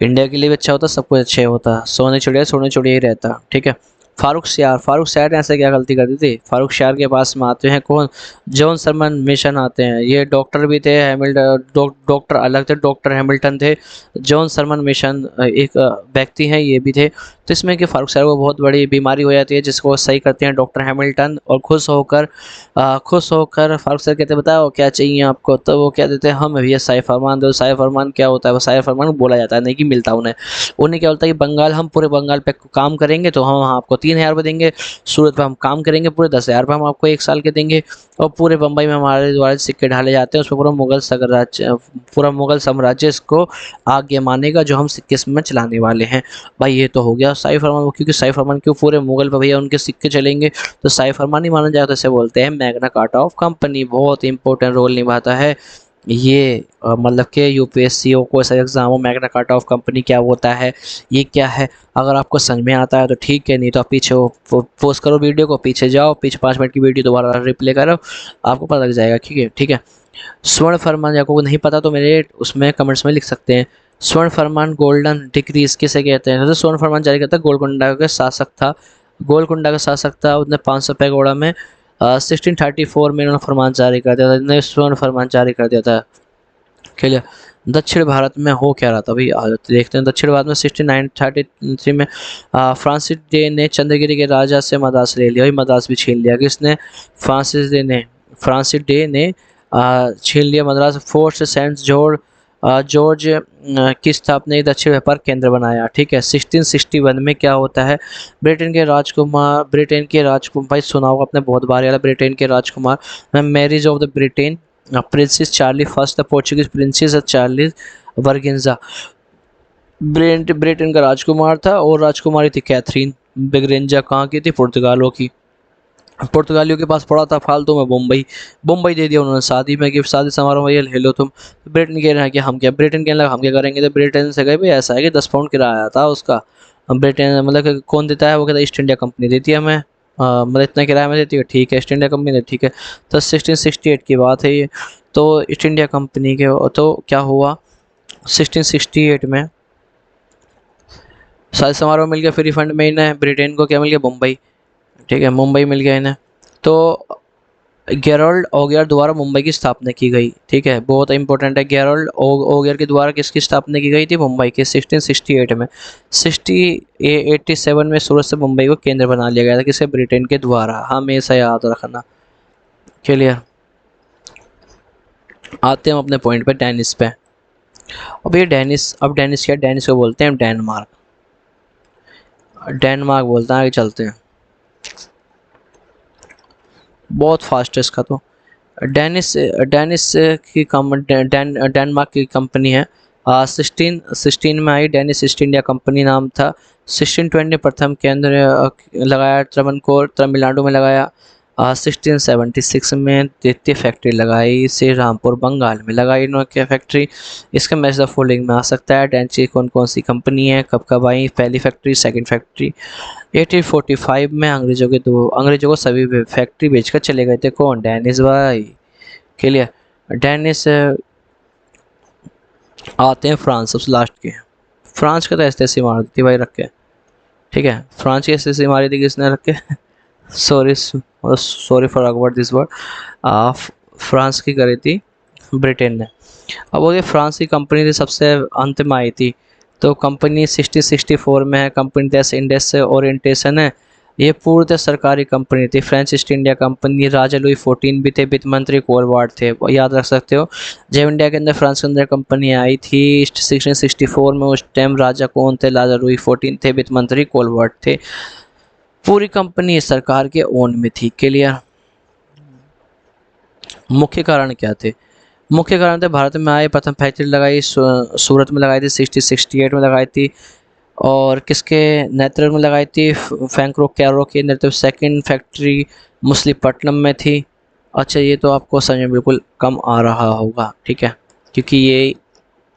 इंडिया के लिए भी अच्छा होता, सब कुछ अच्छा ही होता, सोने चिड़िया ही रहता। ठीक है। फारूक शायर ने ऐसे क्या गलती कर दी थी? फारूक शायर के पास में आते हैं कौन? जॉन सरमन मिशन आते हैं। ये डॉक्टर भी थे, डॉक्टर अलग थे, डॉक्टर हैमिल्टन थे। जॉन सरमन मिशन एक व्यक्ति हैं, ये भी थे। तो इसमें कि फारूक शायर को बहुत बड़ी बीमारी हो जाती है, जिसको सही करते हैं डॉक्टर हैमिल्टन, और खुश होकर फारूक शायर कहते हैं बताओ क्या चाहिए आपको? तो वो क्या देते हैं, हम भैया शाही फरमान दो। शाही फरमान क्या होता है? वो शाही फरमान बोला जाता है, नहीं कि मिलता उन्हें। उन्हें क्या बोलता है कि हम पूरे बंगाल पे काम करेंगे तो हम आपको 3,000 रुपये देंगे। सूरत पे हम काम करेंगे पूरे 10,000 रुपये हम आपको 1 साल के देंगे। और पूरे बम्बई में हमारे द्वारा सिक्के ढाले जाते हैं, उसमें पूरा मुगल साम्राज्य इसको आगे मानेगा जो हम सिक्के में चलाने वाले हैं। भाई ये तो हो गया शाही फरमान। क्योंकि शाही फरमान क्यों? पूरे मुगल पे भैया उनके सिक्के चलेंगे तो शाही फरमान ही माना जाएगा। तो इसे बोलते हैं मैग्ना कार्टा ऑफ कंपनी। बहुत इंपॉर्टेंट रोल निभाता है ये। मतलब कि यूपीएससी हो, कोई सा एग्जाम हो, मैग्ना कार्टा ऑफ कंपनी क्या होता है, ये क्या है। अगर आपको समझ में आता है तो ठीक है, नहीं तो आप पीछे पोस्ट करो वीडियो को, पीछे जाओ, पीछे 5 मिनट की वीडियो दोबारा रिप्ले करो, आपको पता लग जाएगा। ठीक है, ठीक है। स्वर्ण फरमान आपको नहीं पता तो मेरे उसमें कमेंट्स में लिख सकते हैं। स्वर्ण फरमान गोल्डन डिक्रीज किसे कहते हैं? तो स्वर्ण फरमान जारी करता गोलकुंडा का शासक था। गोलकुंडा का शासक था, उसने 500 पैगोड़ा में 1634 में उन्होंने फरमान जारी कर दिया था, स्वर्ण फरमान जारी कर दिया था। क्लियर। दक्षिण भारत में हो क्या रहा था भाई, देखते हैं। दक्षिण भारत में 1633 में फ्रांसिस डे ने चंद्रगिरी के राजा से मद्रास ले लिया। भाई मद्रास भी छीन लिया किसने? फ्रांसिस डे ने छीन लिया मद्रास। फोर्ट सेंट जॉर्ज की स्थापना एक दक्षिण व्यापार केंद्र बनाया। ठीक है। 1661 में क्या होता है? ब्रिटेन के राजकुमार, भाई सुना होगा आपने बहुत बार यार, ब्रिटेन के राजकुमार, marriage of the Britain princess Charlie first, the Portuguese princess Charlie Braganza. Britain का राजकुमार था और राजकुमारी थी कैथरीन बर्गिंजा। कहाँ की थी? पुर्तगालों की। पुर्तगालियों के पास पड़ा था फालतू में मुंबई दे दिया उन्होंने शादी में, गिफ्ट शादी समारोह में, ये ले लो तुम। ब्रिटेन कह रहे हैं कि हम क्या, ब्रिटेन कहने लगा हम क्या करेंगे? तो ब्रिटेन से गए भाई ऐसा है कि 10 पाउंड किराया था उसका। ब्रिटेन मतलब कि कौन देता है? वो कहता है ईस्ट इंडिया कंपनी देती है हमें, मतलब इतना किराया में देती है। ठीक है, ईस्ट इंडिया कंपनी ने, ठीक है। तो 1668 की बात है ये। तो ईस्ट इंडिया कंपनी के तो क्या हुआ 1668 में? शादी समारोह मिल गया फ्री फंड में इन्हें। ब्रिटेन को क्या मिल गया? मुंबई। ठीक है, मुंबई मिल गया इन्हें। तो गेरोल्ड ओगियर द्वारा मुंबई की स्थापना की गई। ठीक है, बहुत इंपॉर्टेंट है। गेरोल्ड ओगियर के द्वारा किसकी स्थापना की गई थी? मुंबई के 1668 में। 1687 में सूरत से मुंबई को केंद्र बना लिया गया था, किसे? ब्रिटेन के द्वारा। हमेशा याद रखना। क्लियर। आते हैं हम अपने पॉइंट पे, डेनिस पे। अब ये डेनिस, अब डेनिस क्या? डेनिस को बोलते हैं डेनमार्क। डेनमार्क बोलते हैं। आगे चलते हैं, बहुत फास्ट है इसका तो। डेनिस डेनिस की डेनमार्क की कंपनी है। 1616 में आई, डेनिस ईस्ट इंडिया कंपनी नाम था। 1620 प्रथम केंद्र लगाया त्रवणकोर तमिलनाडु में लगाया। 1676 में द्वितीय फैक्ट्री लगाई श्री रामपुर बंगाल में लगाई इन्होंने फैक्ट्री। इसका मैच द फॉलोइंग में आ सकता है। डेनिस की कौन कौन सी कंपनी है, कब कब आई पहली फैक्ट्री, सेकंड फैक्ट्री? 1845 में अंग्रेजों को सभी फैक्ट्री बेचकर चले गए थे। कौन? डेनिस भाई। क्लियर। डेनिस। आते हैं फ्रांस, सबसे लास्ट के। फ्रांस का तो ऐसे मार दी भाई रख के। ठीक है, फ्रांस की ऐसे मारी थी किसने रख के? Sorry for about this word. France की करी थी ब्रिटेन ने। अब वो ये फ्रांस की कंपनी थी, सबसे अंत में आई थी। तो कंपनी 1664 में है। कंपनी जैसे इंडेक्स से ओरिएंटेशन है ये पूर्णतः सरकारी कंपनी थी, फ्रेंच ईस्ट इंडिया कंपनी। राजा लुई 14 भी थे, वित्त मंत्री कोलवार्ड थे, वो याद रख सकते हो। जब इंडिया के अंदर फ्रांस के अंदर कंपनी आई थी 1664 में, उस टाइम राजा कौन थे? राजा लुई 14 थे, वित्त मंत्री कोलवार्ड थे। पूरी कंपनी सरकार के ओन में थी। क्लियर? मुख्य कारण क्या थे? मुख्य कारण थे भारत में आए, प्रथम फैक्ट्री लगाई सूरत में लगाई थी 68 में लगाई थी। और किसके नेतृत्व में लगाई थी? फ्रैंको कैरो के नेतृत्व। सेकंड फैक्ट्री मछलीपट्टनम में थी। अच्छा, ये तो आपको समझ में बिल्कुल कम आ रहा होगा, ठीक है, क्योंकि ये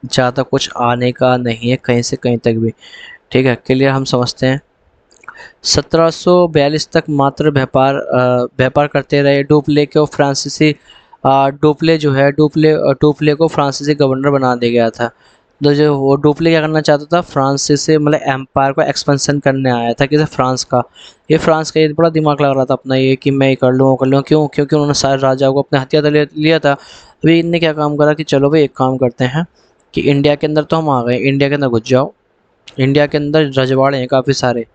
ज़्यादा कुछ आने का नहीं है कहीं से कहीं तक भी, ठीक है। क्लियर? हम समझते हैं। 1742 तक मात्र व्यापार करते रहे। डुप्ले को फ्रांसीसी डुप्ले जो है डुप्ले को फ्रांसीसी गवर्नर बना दिया गया था। तो जो वो डुप्ले क्या करना चाहता था? फ्रांसीसी मतलब एम्पायर को एक्सपेंशन करने आया था, किसी फ्रांस का। फ्रांस का ये बड़ा दिमाग लग रहा था अपना, ये कि मैं ये कर लूँ वो कर लूँ। क्यों? क्योंकि उन्होंने सारे राजाओं को अपने हथियार लिया था। अभी इनने क्या काम करा कि चलो भाई एक काम करते हैं कि इंडिया के अंदर तो हम आ गए, इंडिया के अंदर घुस जाओ। इंडिया के अंदर रजवाड़े हैं काफ़ी सारे,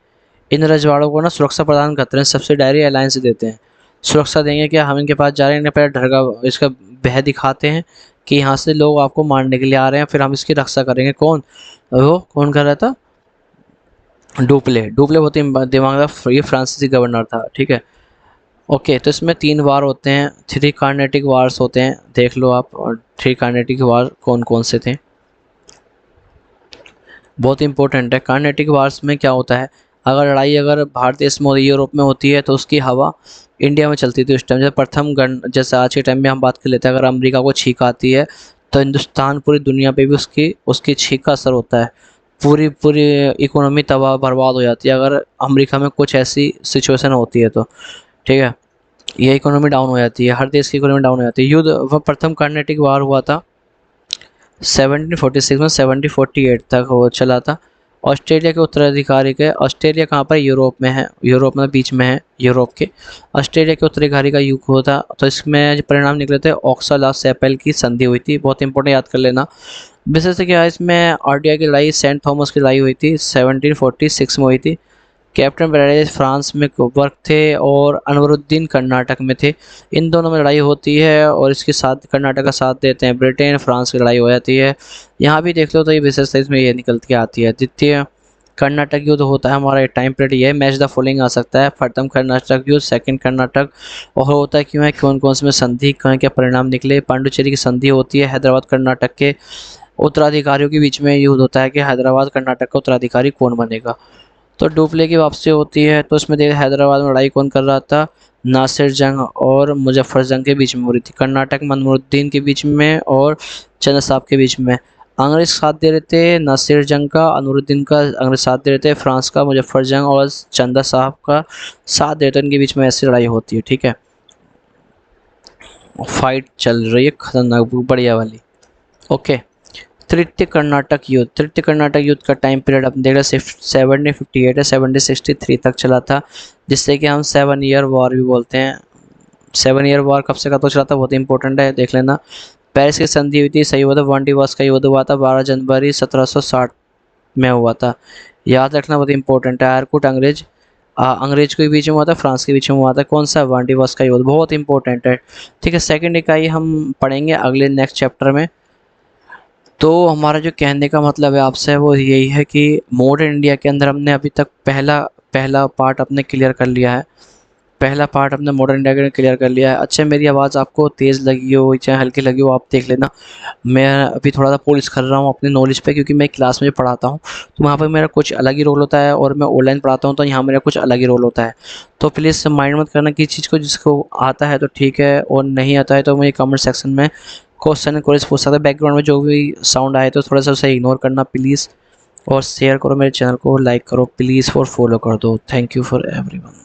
इन रजवाड़ों को ना सुरक्षा प्रदान करते हैं, सब्सिडायरी अलायंस देते हैं। सुरक्षा देंगे क्या? हम इनके पास जा रहे हैं, इन्हें पहले ढरगा इसका भय दिखाते हैं कि यहाँ से लोग आपको मारने के लिए आ रहे हैं, फिर हम इसकी रक्षा करेंगे। कौन? वो कौन कर रहा था? डुप्ले बहुत ही दिमागदार, ये फ्रांसीसी गवर्नर था, ठीक है। ओके, तो इसमें 3 वार होते हैं, 3 कार्नेटिक वार्स होते हैं, देख लो आप। और 3 कार्नेटिक वार कौन कौन से थे? बहुत इंपॉर्टेंट है। कार्नेटिक वार्स में क्या होता है? अगर भारत देश में यूरोप में होती है तो उसकी हवा इंडिया में चलती थी उस टाइम। जैसे प्रथम गण, जैसे आज के टाइम में हम बात कर लेते हैं, अगर अमेरिका को छींक आती है तो हिंदुस्तान पूरी दुनिया पे भी उसकी छींक का असर होता है। पूरी पूरी इकोनॉमी तबाह बर्बाद हो जाती है अगर अमेरिका में कुछ ऐसी सिचुएशन होती है तो, ठीक है। ये इकोनॉमी डाउन हो जाती है, हर देश की इकोनॉमी डाउन हो जाती है। युद्ध वह प्रथम कार्नेटिक वार हुआ था 1746 में, 1748 तक वो चला था। ऑस्ट्रेलिया के उत्तराधिकारी के, ऑस्ट्रेलिया कहाँ पर? यूरोप में है, यूरोप में बीच में है यूरोप के। ऑस्ट्रेलिया के उत्तराधिकारी का युग हुआ था, तो इसमें जो परिणाम निकले थे, ऑक्सा ला सैपेल की संधि हुई थी। बहुत इंपॉर्टेंट, याद कर लेना। विशेष क्या है इसमें? आर्डिया की लड़ाई, सेंट थॉमस की लड़ाई हुई थी 1746 में हुई थी। कैप्टन ब्रैडेज फ्रांस में वर्क थे और अनवरुद्दीन कर्नाटक में थे। इन दोनों में लड़ाई होती है और इसके साथ कर्नाटक का साथ देते हैं ब्रिटेन। फ्रांस की लड़ाई हो जाती है। यहाँ भी देख लो तो ये विशेषता इसमें ये निकल के आती है। द्वितीय कर्नाटक युद्ध होता है हमारा, टाइम पीरियड ये है। मैच द फॉलोइंग आ सकता है: प्रथम कर्नाटक युद्ध, सेकंड कर्नाटक। और होता है क्यों है, कौन कौन से में संधि, कहाँ क्या परिणाम निकले? पांडुचेरी की संधि होती है, हैदराबाद कर्नाटक के उत्तराधिकारियों के बीच में युद्ध होता है कि हैदराबाद कर्नाटक का उत्तराधिकारी कौन बनेगा। तो डुप्ले की वापसी होती है, तो उसमें देखिए हैदराबाद में लड़ाई कौन कर रहा था? नासिर जंग और मुजफ्फर जंग के बीच में हो रही थी। कर्नाटक में मनमुरुद्दीन के बीच में और चंदा साहब के बीच में। अंग्रेज साथ दे रहे थे नासिर जंग का, अनुरुद्दीन का अंग्रेज साथ दे रहे थे, फ्रांस का मुजफ्फर जंग और चंदा साहब का साथ दे रहे थे। इनके बीच में ऐसी लड़ाई होती है, ठीक है। फाइट चल रही है खतरनाक बढ़िया वाली। ओके, तृतीय कर्नाटक युद्ध का टाइम पीरियड अपने देख रहे 1758 है, 1763 तक चला था, जिससे कि हम 7 ईयर वॉर भी बोलते हैं। 7 ईयर वॉर कब से कब तक चला था, बहुत इंपॉर्टेंट है, देख लेना। पेरिस की संधि हुई थी, सही हुआ था। वान डिवास का युद्ध हुआ था 12 जनवरी 1760 में हुआ था, याद रखना, बहुत इंपॉर्टेंट है। आरकुट अंग्रेज के बीच में हुआ था, फ्रांस के बीच में हुआ था। कौन सा? वान डिवास का युद्ध, बहुत इंपॉर्टेंट है, ठीक है। सेकेंड इकाई हम पढ़ेंगे अगले नेक्स्ट चैप्टर में। तो हमारा जो कहने का मतलब है आपसे वो यही है कि मॉडर्न इंडिया के अंदर हमने अभी तक पहला पार्ट अपने क्लियर कर लिया है। पहला पार्ट अपने मॉडर्न इंडिया के क्लियर कर लिया है। अच्छा, मेरी आवाज़ आपको तेज़ लगी हो चाहे हल्की लगी हो, आप देख लेना। मैं अभी थोड़ा सा पॉलिश कर रहा हूँ अपनी नॉलेज पे, क्योंकि मैं क्लास में पढ़ाता हूँ तो वहाँ पर मेरा कुछ अलग ही रोल होता है, और मैं ऑनलाइन पढ़ाता हूँ तो यहाँ मेरा कुछ अलग ही रोल होता है। तो प्लीज़ माइंड मत करना कि चीज़ को, जिसको आता है तो ठीक है, और नहीं आता है तो मुझे कमेंट सेक्शन में क्वेश्चन पूछ सकता है। बैकग्राउंड में जो भी साउंड आए तो थोड़ा सा उसे इग्नोर करना प्लीज़, और शेयर करो मेरे चैनल को, लाइक करो प्लीज़, और फॉलो कर दो। Thank you for everyone.